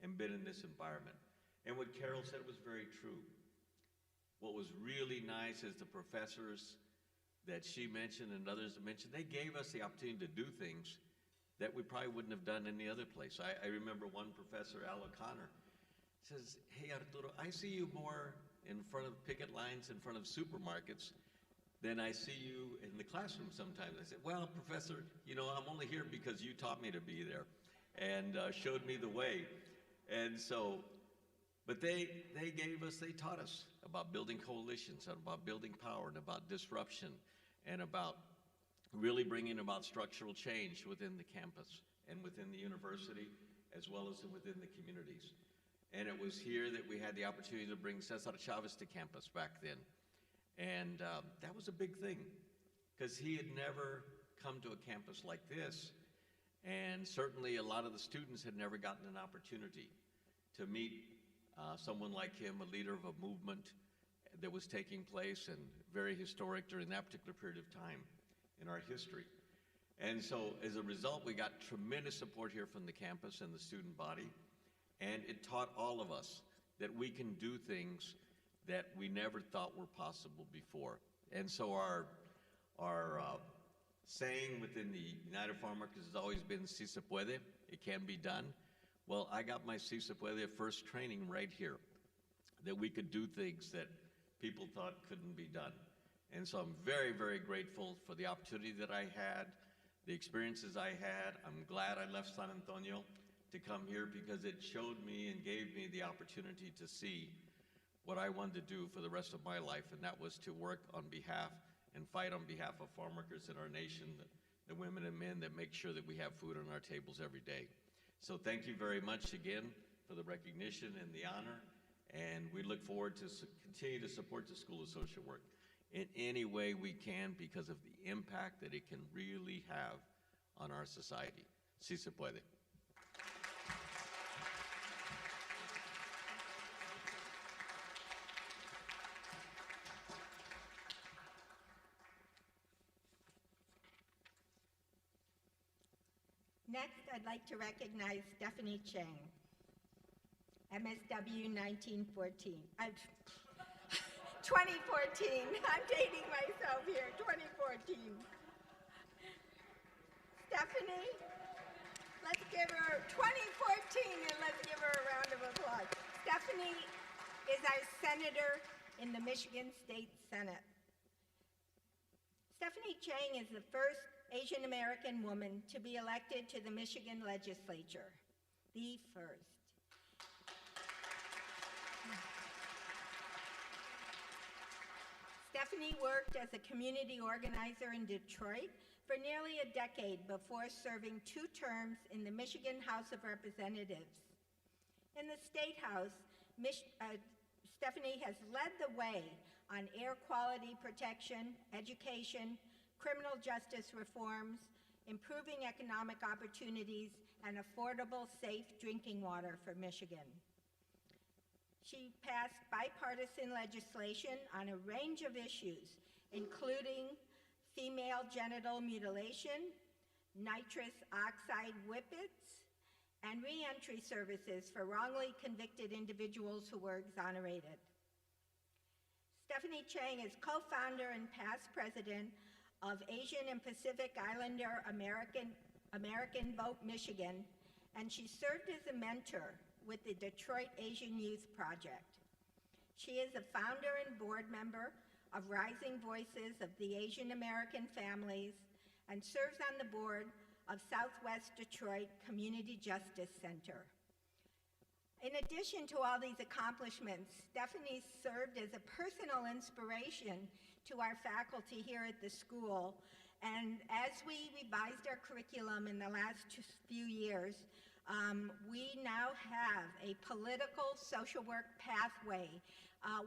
and been in this environment. And what Carol said was very true. What was really nice is the professors that she mentioned and others mentioned, they gave us the opportunity to do things that we probably wouldn't have done any other place. I remember one professor, Al O'Connor, says, "Hey Arturo, I see you more in front of picket lines, in front of supermarkets, than I see you in the classroom sometimes." I said, "Well, professor, you know, I'm only here because you taught me to be there and showed me the way." And so, but they taught us about building coalitions and about building power and about disruption and about really bringing about structural change within the campus and within the university, as well as within the communities. And it was here that we had the opportunity to bring Cesar Chavez to campus back then. And that was a big thing, because he had never come to a campus like this. And certainly a lot of the students had never gotten an opportunity to meet someone like him, a leader of a movement that was taking place and very historic during that particular period of time in our history. And so as a result, we got tremendous support here from the campus and the student body. And it taught all of us that we can do things that we never thought were possible before. And so our saying within the United Farm Workers has always been, "Si se puede," it can be done. Well, I got my Si se puede first training right here, that we could do things that people thought couldn't be done. And so I'm very, very grateful for the opportunity that I had, the experiences I had. I'm glad I left San Antonio to come here, because it showed me and gave me the opportunity to see what I wanted to do for the rest of my life, and that was to work on behalf and fight on behalf of farm workers in our nation, the women and men that make sure that we have food on our tables every day. So thank you very much again for the recognition and the honor, and we look forward to continue to support the School of Social Work in any way we can, because of the impact that it can really have on our society. Si se puede. Next, I'd like to recognize Stephanie Chang, MSW 1914. 2014. I'm dating myself here, 2014. Stephanie. Let's give her 2014 and let's give her a round of applause. Stephanie is our senator in the Michigan State Senate. Stephanie Chang is the first Asian American woman to be elected to the Michigan legislature. The first. Stephanie worked as a community organizer in Detroit for nearly a decade before serving 2 terms in the Michigan House of Representatives. In the State House, Stephanie has led the way on air quality protection, education, criminal justice reforms, improving economic opportunities, and affordable, safe drinking water for Michigan. She passed bipartisan legislation on a range of issues, including female genital mutilation, nitrous oxide whippets, and reentry services for wrongly convicted individuals who were exonerated. Stephanie Chang is co-founder and past president of Asian and Pacific Islander American Vote Michigan, and she served as a mentor with the Detroit Asian Youth Project. She is a founder and board member of Rising Voices of the Asian American Families and serves on the board of Southwest Detroit Community Justice Center. In addition to all these accomplishments, Stephanie served as a personal inspiration to our faculty here at the school. And as we revised our curriculum in the last few years, we now have a political social work pathway,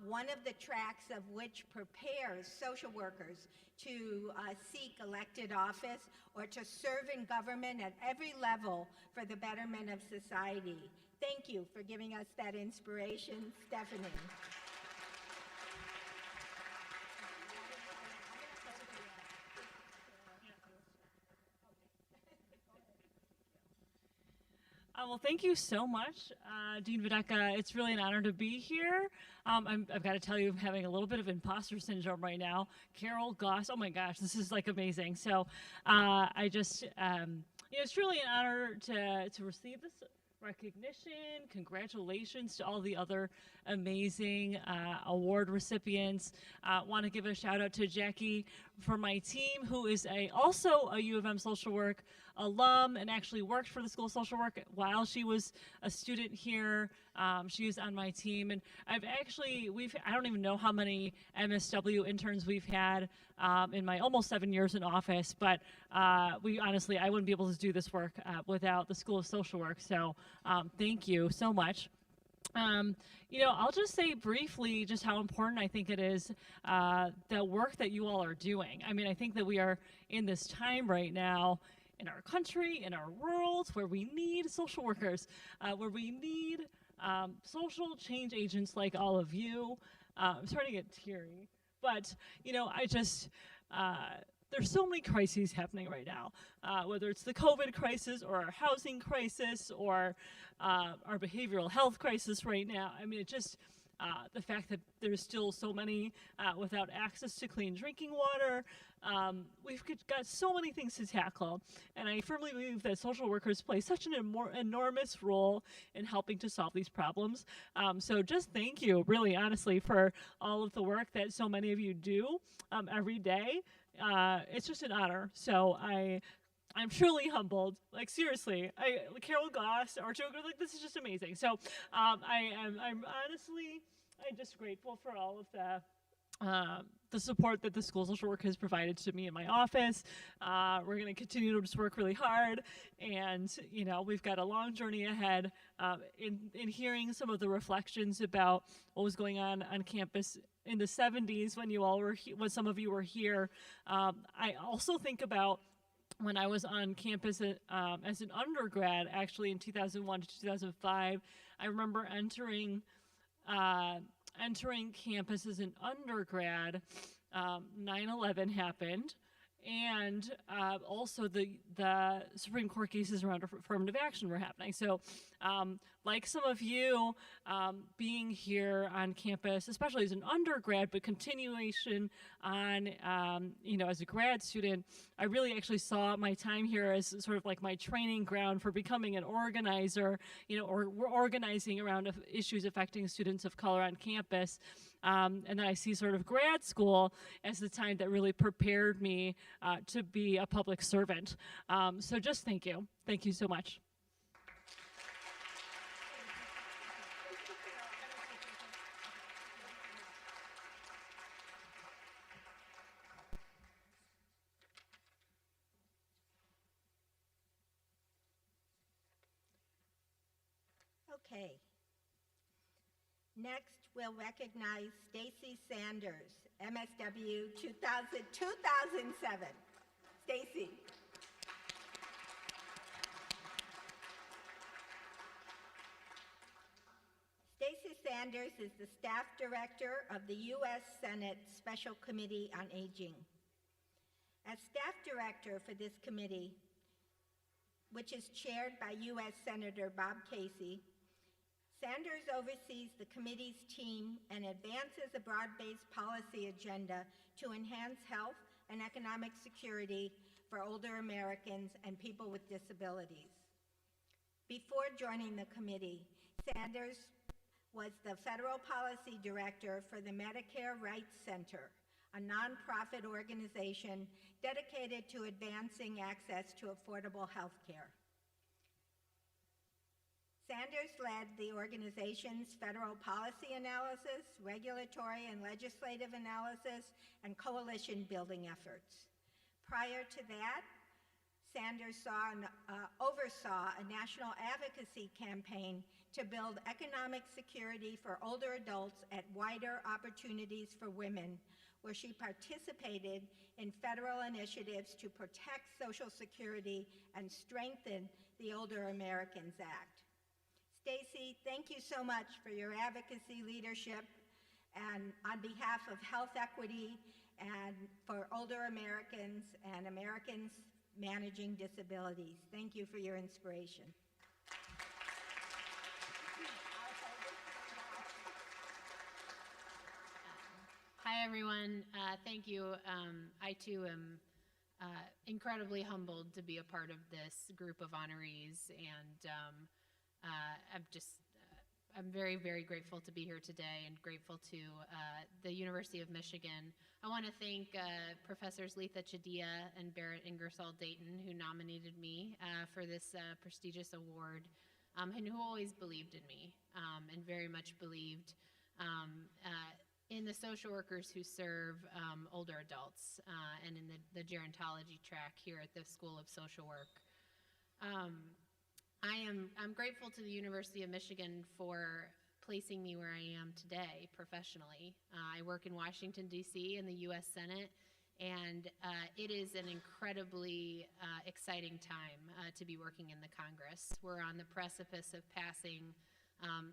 one of the tracks of which prepares social workers to seek elected office or to serve in government at every level for the betterment of society. Thank you for giving us that inspiration, Stephanie. Well, thank you so much, Dean Videka. It's really an honor to be here. I've got to tell you, I'm having a little bit of imposter syndrome right now. Carol Goss, oh my gosh, this is like amazing. So I just, it's really an honor to receive this recognition. Congratulations to all the other amazing award recipients. Want to give a shout out to Jackie from my team, who is also a U of M social work alum and actually worked for the School of Social Work while she was a student here. She is on my team, and I don't even know how many MSW interns we've had in my almost 7 years in office, but I wouldn't be able to do this work without the School of Social Work, so thank you so much. I'll just say briefly just how important I think it is, the work that you all are doing. I mean, I think that we are in this time right now in our country, in our world, where we need social workers, where we need social change agents like all of you. I'm starting to get teary, but, there's so many crises happening right now, whether it's the COVID crisis or our housing crisis or our behavioral health crisis right now. I mean, the fact that there's still so many without access to clean drinking water. We've got so many things to tackle, and I firmly believe that social workers play such an enormous role in helping to solve these problems. So just thank you, really honestly, for all of the work that so many of you do every day. It's just an honor. So I'm truly humbled. Like, seriously, Carol Goss, our joker, like, this is just amazing. So I'm just grateful for all of the support that the School Social Work has provided to me in my office. We're going to continue to just work really hard, and we've got a long journey ahead. In hearing some of the reflections about what was going on campus in the 70s when some of you were here, I also think about when I was on campus as an undergrad, actually in 2001 to 2005. I remember entering campus as an undergrad. 9/11 happened, and also the Supreme Court cases around affirmative action were happening. So like some of you, being here on campus, especially as an undergrad, but continuation on, as a grad student, I really actually saw my time here as sort of like my training ground for becoming an organizer, or we're organizing around issues affecting students of color on campus. And then I see sort of grad school as the time that really prepared me to be a public servant. So just thank you. Thank you so much. Okay. Next, we'll recognize Stacy Sanders, MSW 2007. Stacy. Stacy Sanders is the staff director of the U.S. Senate Special Committee on Aging. As staff director for this committee, which is chaired by U.S. Senator Bob Casey, Sanders oversees the committee's team and advances a broad-based policy agenda to enhance health and economic security for older Americans and people with disabilities. Before joining the committee, Sanders was the federal policy director for the Medicare Rights Center, a nonprofit organization dedicated to advancing access to affordable health care. Sanders led the organization's federal policy analysis, regulatory and legislative analysis, and coalition building efforts. Prior to that, Sanders oversaw a national advocacy campaign to build economic security for older adults at Wider Opportunities for Women, where she participated in federal initiatives to protect Social Security and strengthen the Older Americans Act. Stacy, thank you so much for your advocacy leadership and on behalf of health equity and for older Americans and Americans managing disabilities. Thank you for your inspiration. Hi, everyone. Thank you. I, too, am incredibly humbled to be a part of this group of honorees, and I'm very, very grateful to be here today and grateful to the University of Michigan. I want to thank Professors Letha Chadia and Barrett Ingersoll Dayton, who nominated me for this prestigious award, and who always believed in me and very much believed in the social workers who serve older adults and in the gerontology track here at the School of Social Work. I'm grateful to the University of Michigan for placing me where I am today professionally. I work in Washington, D.C. in the U.S. Senate, and it is an incredibly exciting time to be working in the Congress. We're on the precipice of passing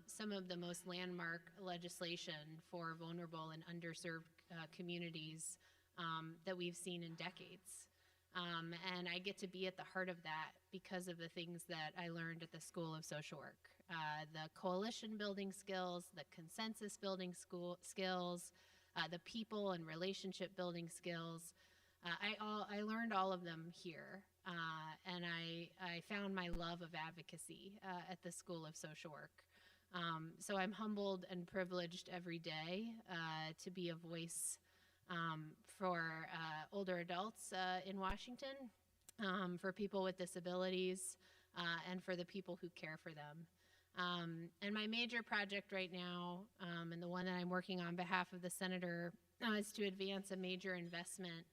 some of the most landmark legislation for vulnerable and underserved communities that we've seen in decades. And I get to be at the heart of that because of the things that I learned at the School of Social Work. The coalition building skills, the consensus building skills, the people and relationship building skills. I learned all of them here, and I found my love of advocacy at the School of Social Work. So I'm humbled and privileged every day to be a voice for older adults in Washington, for people with disabilities, and for the people who care for them. And my major project right now, and the one that I'm working on behalf of the Senator, is to advance a major investment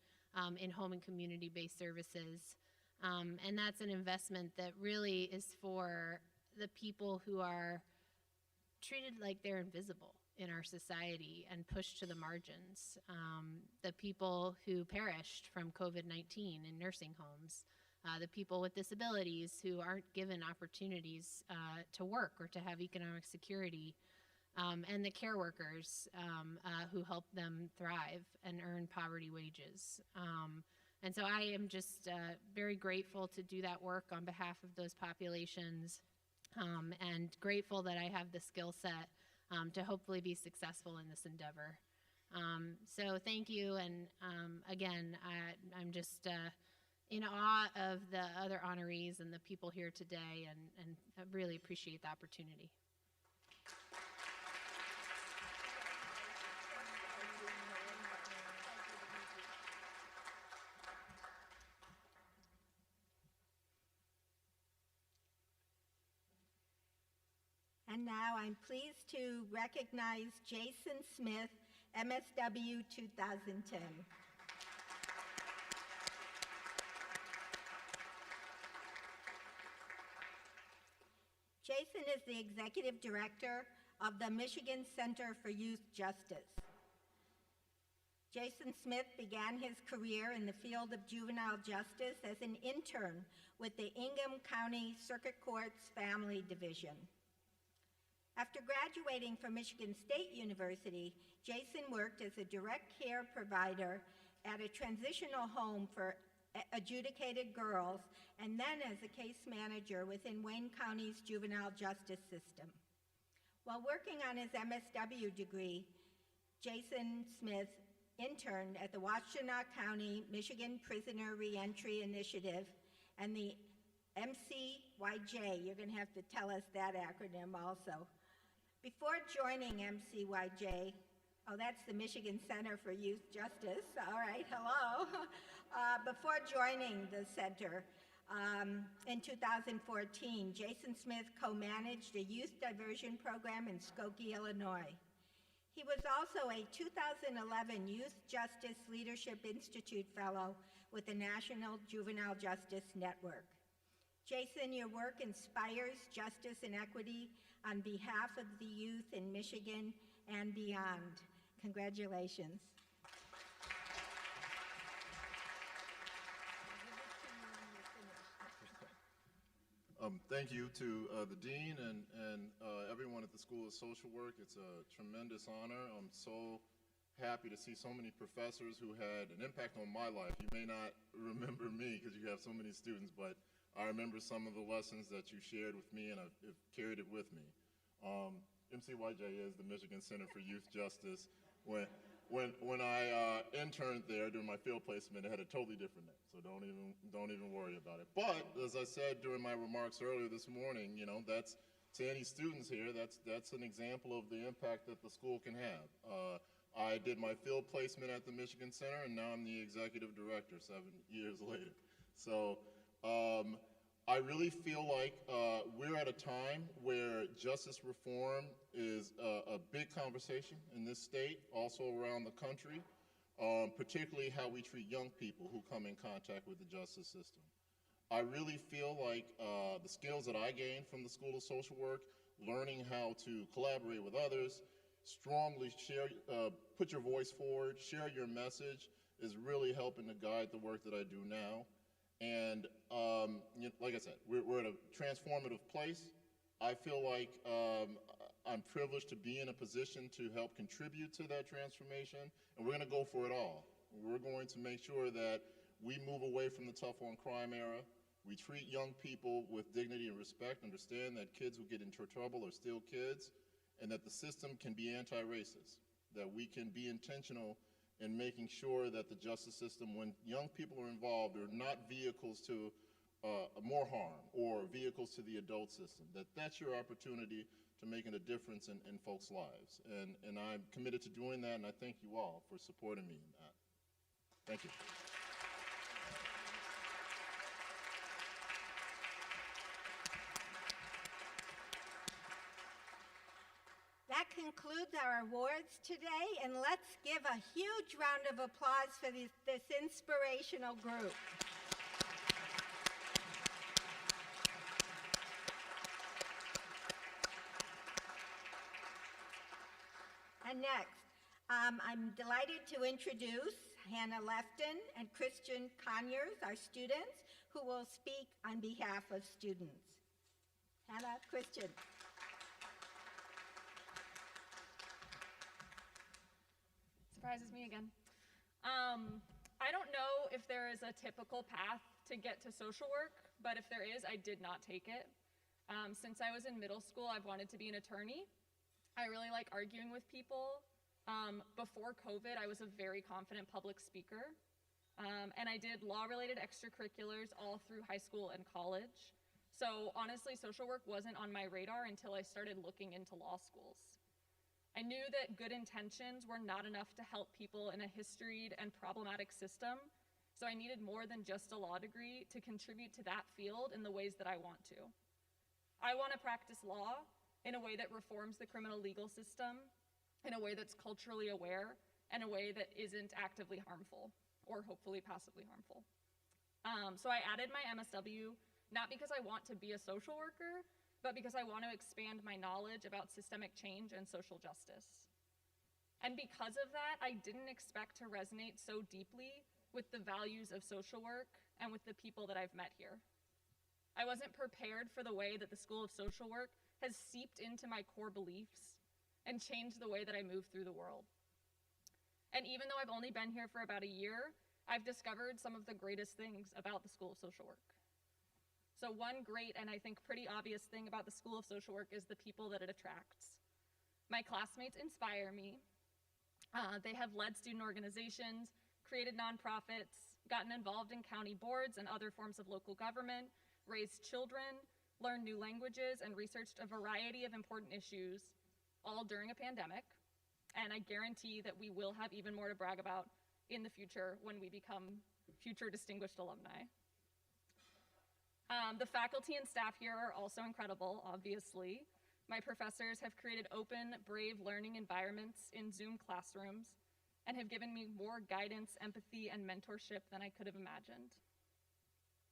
in home and community-based services. And that's an investment that really is for the people who are treated like they're invisible in our society and pushed to the margins. The people who perished from COVID-19 in nursing homes, the people with disabilities who aren't given opportunities to work or to have economic security, and the care workers who help them thrive and earn poverty wages. And so I am just very grateful to do that work on behalf of those populations, and grateful that I have the skill set to hopefully be successful in this endeavor. So thank you, and again, I'm just in awe of the other honorees and the people here today, and I really appreciate the opportunity. And now I'm pleased to recognize Jason Smith, MSW 2010. Jason is the Executive Director of the Michigan Center for Youth Justice. Jason Smith began his career in the field of juvenile justice as an intern with the Ingham County Circuit Court's Family Division. After graduating from Michigan State University, Jason worked as a direct care provider at a transitional home for adjudicated girls, and then as a case manager within Wayne County's juvenile justice system. While working on his MSW degree, Jason Smith interned at the Washtenaw County Michigan Prisoner Reentry Initiative and the MCYJ. You're going to have to tell us that acronym also. Before joining MCYJ, oh, that's the Michigan Center for Youth Justice. All right, hello. Before joining the center in 2014, Jason Smith co-managed a youth diversion program in Skokie, Illinois. He was also a 2011 Youth Justice Leadership Institute Fellow with the National Juvenile Justice Network. Jason, your work inspires justice and equity on behalf of the youth in Michigan and beyond. Congratulations. Thank you to the Dean and everyone at the School of Social Work. It's a tremendous honor. I'm so happy to see so many professors who had an impact on my life. You may not remember me because you have so many students, but I remember some of the lessons that you shared with me, and I've carried it with me. MCYJ is the Michigan Center for Youth Justice. When I interned there during my field placement, it had a totally different name, so don't even worry about it. But as I said during my remarks earlier this morning, you know, that's to any students here, that's an example of the impact that the school can have. I did my field placement at the Michigan Center, and now I'm the executive director 7 years later. So I really feel like we're at a time where justice reform is a big conversation in this state, also around the country, particularly how we treat young people who come in contact with the justice system. I really feel like the skills that I gained from the School of Social Work, learning how to collaborate with others, strongly share, put your voice forward, share your message, is really helping to guide the work that I do now. And like I said, we're at a transformative place. I feel like I'm privileged to be in a position to help contribute to that transformation, and we're going to go for it all. We're going to make sure that we move away from the tough on crime era. We treat young people with dignity and respect, understand that kids who get into trouble are still kids, and that the system can be anti-racist, that we can be intentional in making sure that the justice system, when young people are involved, are not vehicles to more harm or vehicles to the adult system, that's your opportunity to making a difference in folks' lives. And I'm committed to doing that, and I thank you all for supporting me in that. Thank you. That concludes our awards today, and let's give a huge round of applause for this inspirational group. And next, I'm delighted to introduce Hannah Lefton and Christian Conyers, our students, who will speak on behalf of students. Hannah, Christian. Surprises me again. I don't know know if there is a typical path to get to social work, but if there is, I did not take it. Since I was in middle school, I've wanted to be an attorney. I really like arguing with people. Before COVID, I was a very confident public speaker. And I did law-related extracurriculars all through high school and college. So honestly, social work wasn't on my radar until I started looking into law schools. I knew that good intentions were not enough to help people in a historied and problematic system, so I needed more than just a law degree to contribute to that field in the ways that I want to. I want to practice law in a way that reforms the criminal legal system, in a way that's culturally aware, and a way that isn't actively harmful, or hopefully passively harmful. So I added my MSW, not because I want to be a social worker, but because I want to expand my knowledge about systemic change and social justice. And because of that, I didn't expect to resonate so deeply with the values of social work and with the people that I've met here. I wasn't prepared for the way that the School of Social Work has seeped into my core beliefs and changed the way that I move through the world. And even though I've only been here for about a year, I've discovered some of the greatest things about the School of Social Work. So one great and I think pretty obvious thing about the School of Social Work is the people that it attracts. My classmates inspire me. They have led student organizations, created nonprofits, gotten involved in county boards and other forms of local government, raised children, learned new languages, and researched a variety of important issues, all during a pandemic. And I guarantee that we will have even more to brag about in the future when we become future distinguished alumni. The faculty and staff here are also incredible, obviously. My professors have created open, brave learning environments in Zoom classrooms and have given me more guidance, empathy, and mentorship than I could have imagined.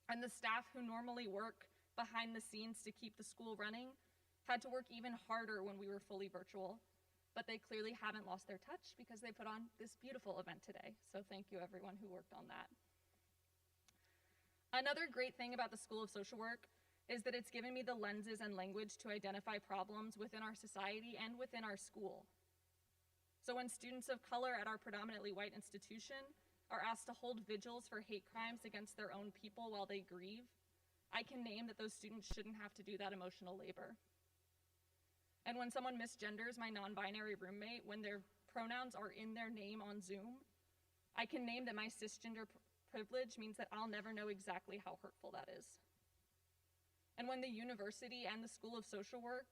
And the staff who normally work behind the scenes to keep the school running had to work even harder when we were fully virtual, but they clearly haven't lost their touch because they put on this beautiful event today. So thank you everyone who worked on that. Another great thing about the School of Social Work is that it's given me the lenses and language to identify problems within our society and within our school. So when students of color at our predominantly white institution are asked to hold vigils for hate crimes against their own people while they grieve, I can name that those students shouldn't have to do that emotional labor. And when someone misgenders my non-binary roommate when their pronouns are in their name on Zoom, I can name that my cisgender privilege means that I'll never know exactly how hurtful that is. And when the university and the School of Social Work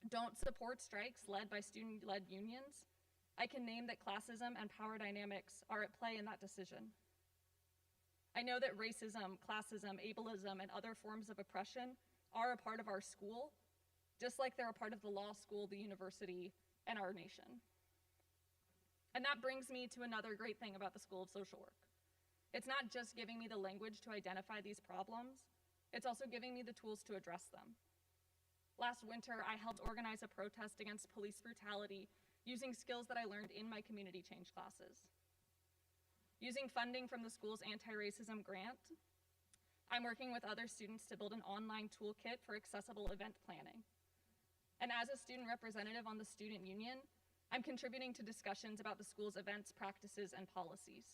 don't support strikes led by student-led unions, I can name that classism and power dynamics are at play in that decision. I know that racism, classism, ableism, and other forms of oppression are a part of our school, just like they're a part of the law school, the university, and our nation. And that brings me to another great thing about the School of Social Work. It's not just giving me the language to identify these problems, it's also giving me the tools to address them. Last winter, I helped organize a protest against police brutality using skills that I learned in my community change classes. Using funding from the school's anti-racism grant, I'm working with other students to build an online toolkit for accessible event planning. And as a student representative on the student union, I'm contributing to discussions about the school's events, practices, and policies.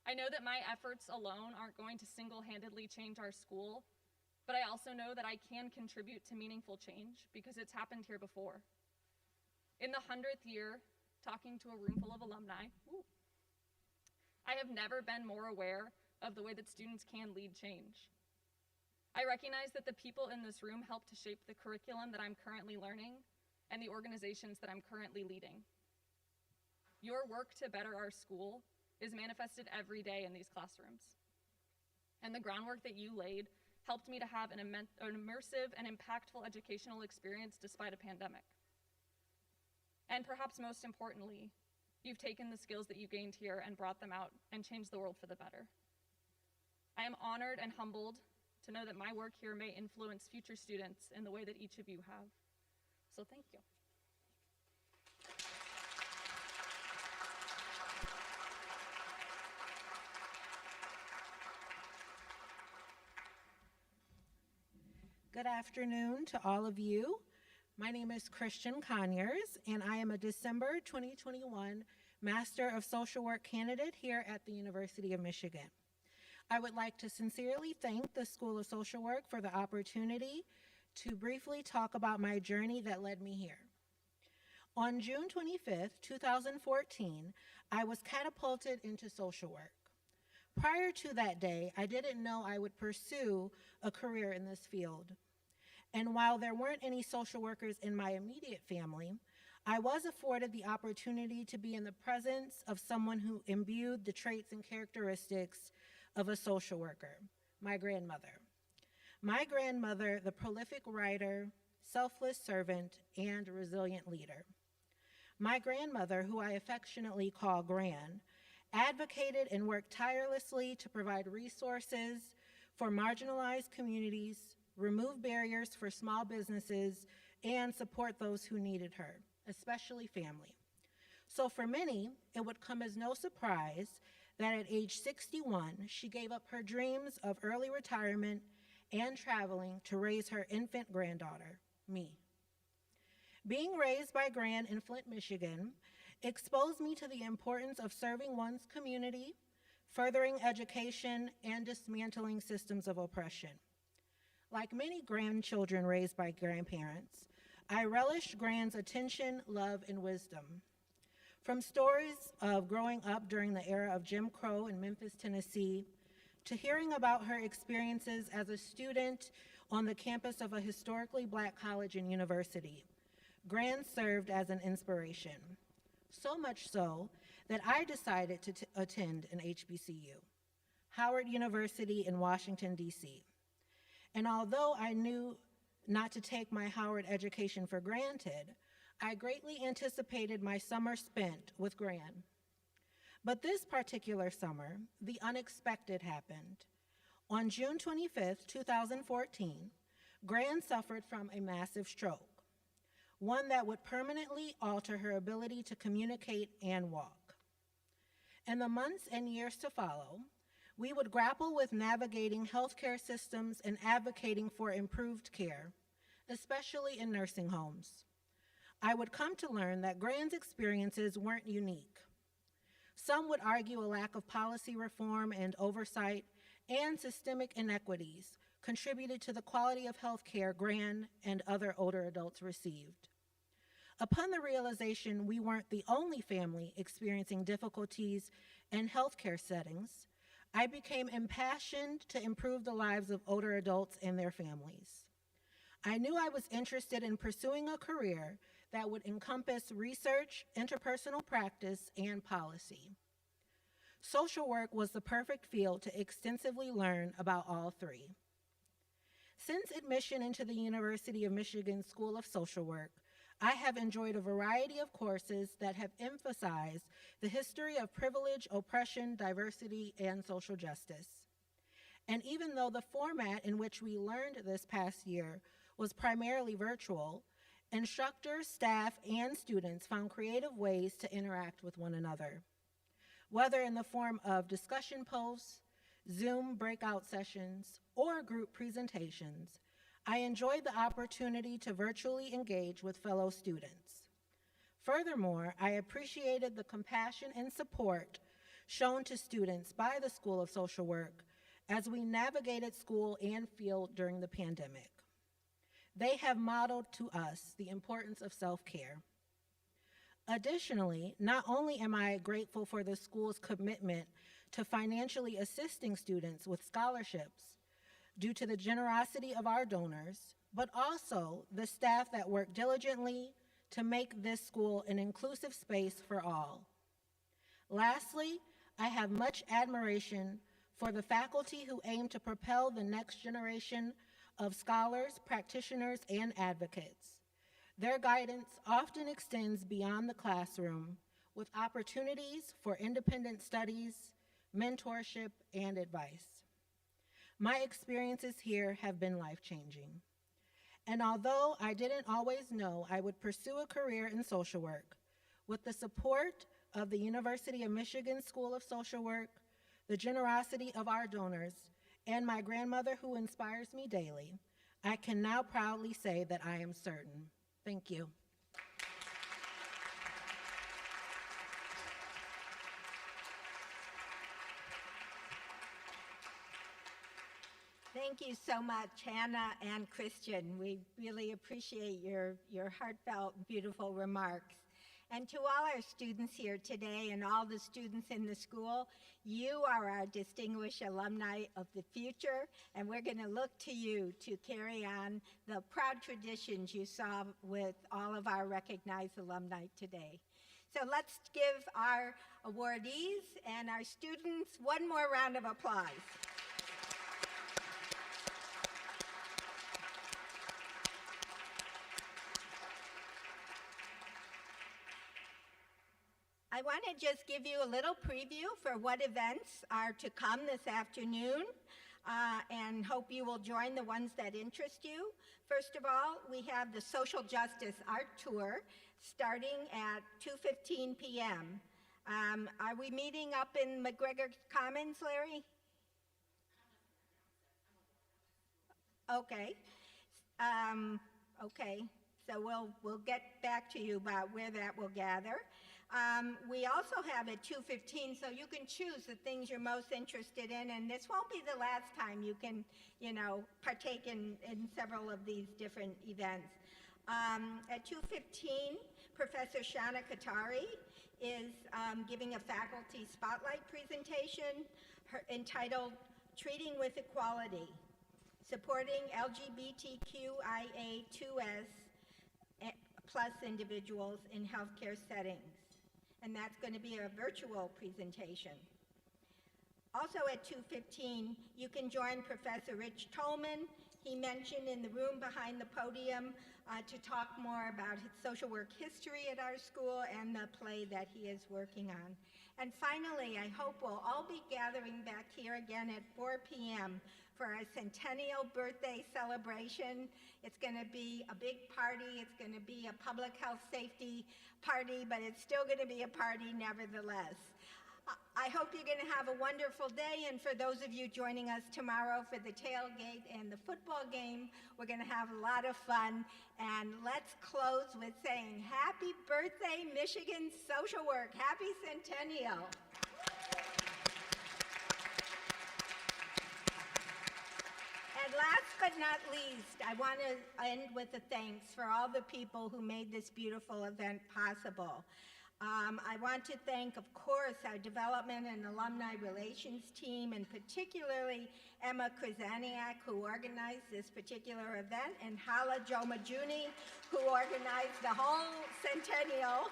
I know that my efforts alone aren't going to single-handedly change our school, but I also know that I can contribute to meaningful change because it's happened here before. In the 100th year, talking to a room full of alumni, I have never been more aware of the way that students can lead change. I recognize that the people in this room help to shape the curriculum that I'm currently learning and the organizations that I'm currently leading. Your work to better our school is manifested every day in these classrooms. And the groundwork that you laid helped me to have an immersive and impactful educational experience despite a pandemic. And perhaps most importantly, you've taken the skills that you gained here and brought them out and changed the world for the better. I am honored and humbled to know that my work here may influence future students in the way that each of you have. So thank you. Good afternoon to all of you. My name is Christian Conyers, and I am a December 2021 Master of Social Work candidate here at the University of Michigan. I would like to sincerely thank the School of Social Work for the opportunity to briefly talk about my journey that led me here. On June 25th, 2014, I was catapulted into social work. Prior to that day, I didn't know I would pursue a career in this field. And while there weren't any social workers in my immediate family, I was afforded the opportunity to be in the presence of someone who imbued the traits and characteristics of a social worker, my grandmother. My grandmother, the prolific writer, selfless servant, and resilient leader. My grandmother, who I affectionately call Gran, advocated and worked tirelessly to provide resources for marginalized communities, remove barriers for small businesses, and support those who needed her, especially family. So for many, it would come as no surprise that at age 61, she gave up her dreams of early retirement and traveling to raise her infant granddaughter, me. Being raised by Gran in Flint, Michigan, exposed me to the importance of serving one's community, furthering education, and dismantling systems of oppression. Like many grandchildren raised by grandparents, I relished Gran's attention, love, and wisdom. From stories of growing up during the era of Jim Crow in Memphis, Tennessee, to hearing about her experiences as a student on the campus of a historically Black college and university, Gran served as an inspiration. So much so that I decided to attend an HBCU, Howard University in Washington, D.C. And although I knew not to take my Howard education for granted, I greatly anticipated my summer spent with Gran. But this particular summer, the unexpected happened. On June 25th, 2014, Gran suffered from a massive stroke, one that would permanently alter her ability to communicate and walk. In the months and years to follow, we would grapple with navigating healthcare systems and advocating for improved care, especially in nursing homes. I would come to learn that Gran's experiences weren't unique. Some would argue a lack of policy reform and oversight and systemic inequities contributed to the quality of health care Gran and other older adults received. Upon the realization we weren't the only family experiencing difficulties in healthcare settings, I became impassioned to improve the lives of older adults and their families. I knew I was interested in pursuing a career that would encompass research, interpersonal practice, and policy. Social work was the perfect field to extensively learn about all three. Since admission into the University of Michigan School of Social Work, I have enjoyed a variety of courses that have emphasized the history of privilege, oppression, diversity, and social justice. And even though the format in which we learned this past year was primarily virtual, instructors, staff, and students found creative ways to interact with one another. Whether in the form of discussion posts, Zoom breakout sessions, or group presentations, I enjoyed the opportunity to virtually engage with fellow students. Furthermore, I appreciated the compassion and support shown to students by the School of Social Work as we navigated school and field during the pandemic. They have modeled to us the importance of self-care. Additionally, not only am I grateful for the school's commitment to financially assisting students with scholarships due to the generosity of our donors, but also the staff that work diligently to make this school an inclusive space for all. Lastly, I have much admiration for the faculty who aim to propel the next generation of scholars, practitioners, and advocates. Their guidance often extends beyond the classroom with opportunities for independent studies, mentorship, and advice. My experiences here have been life-changing. And although I didn't always know I would pursue a career in social work, with the support of the University of Michigan School of Social Work, the generosity of our donors, and my grandmother who inspires me daily, I can now proudly say that I am certain. Thank you. Thank you so much, Hannah and Christian. We really appreciate your heartfelt, beautiful remarks. And to all our students here today and all the students in the school, you are our distinguished alumni of the future, and we're going to look to you to carry on the proud traditions you saw with all of our recognized alumni today. So let's give our awardees and our students one more round of applause. I want to just give you a little preview for what events are to come this afternoon, and hope you will join the ones that interest you. First of all, we have the Social Justice Art Tour starting at 2:15 p.m. Are we meeting up in McGregor Commons, Larry? Okay. Okay. So we'll get back to you about where that will gather. We also have at 2:15, so you can choose the things you're most interested in, and this won't be the last time you can, partake in several of these different events. At 2:15, Professor Shana Katari is giving a faculty spotlight presentation entitled Treating with Equality, Supporting LGBTQIA2S plus individuals in healthcare settings. And that's going to be a virtual presentation. Also at 2:15, you can join Professor Rich Tolman. He mentioned in the room behind the podium to talk more about his social work history at our school and the play that he is working on. And finally, I hope we'll all be gathering back here again at 4 p.m. for our centennial birthday celebration. It's going to be a big party. It's going to be a public health safety party, but it's still going to be a party nevertheless. I hope you're going to have a wonderful day, and for those of you joining us tomorrow for the tailgate and the football game, we're going to have a lot of fun. And let's close with saying, happy birthday, Michigan Social Work. Happy Centennial. And last but not least, I want to end with a thanks for all the people who made this beautiful event possible. I want to thank, of course, our development and alumni relations team, and particularly Emma Krasaniak, who organized this particular event, and Hala Jomajuni, who organized the whole centennial.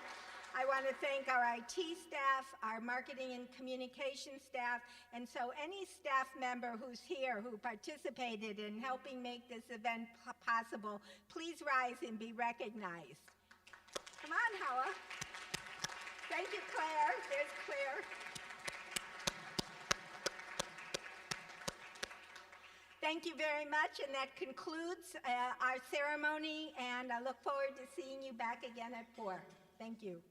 I want to thank our IT staff, our marketing and communication staff, and so any staff member who's here who participated in helping make this event possible, please rise and be recognized. Come on, Hala. Thank you, Claire. There's Claire. Thank you very much, and that concludes our ceremony, and I look forward to seeing you back again at 4. Thank you.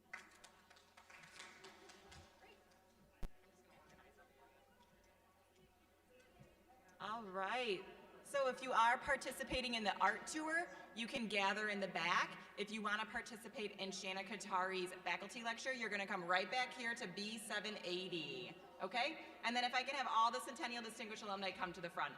All right. So if you are participating in the art tour, you can gather in the back. If you want to participate in Shana Katari's faculty lecture, you're going to come right back here to B780. Okay? And then if I can have all the Centennial Distinguished Alumni come to the front.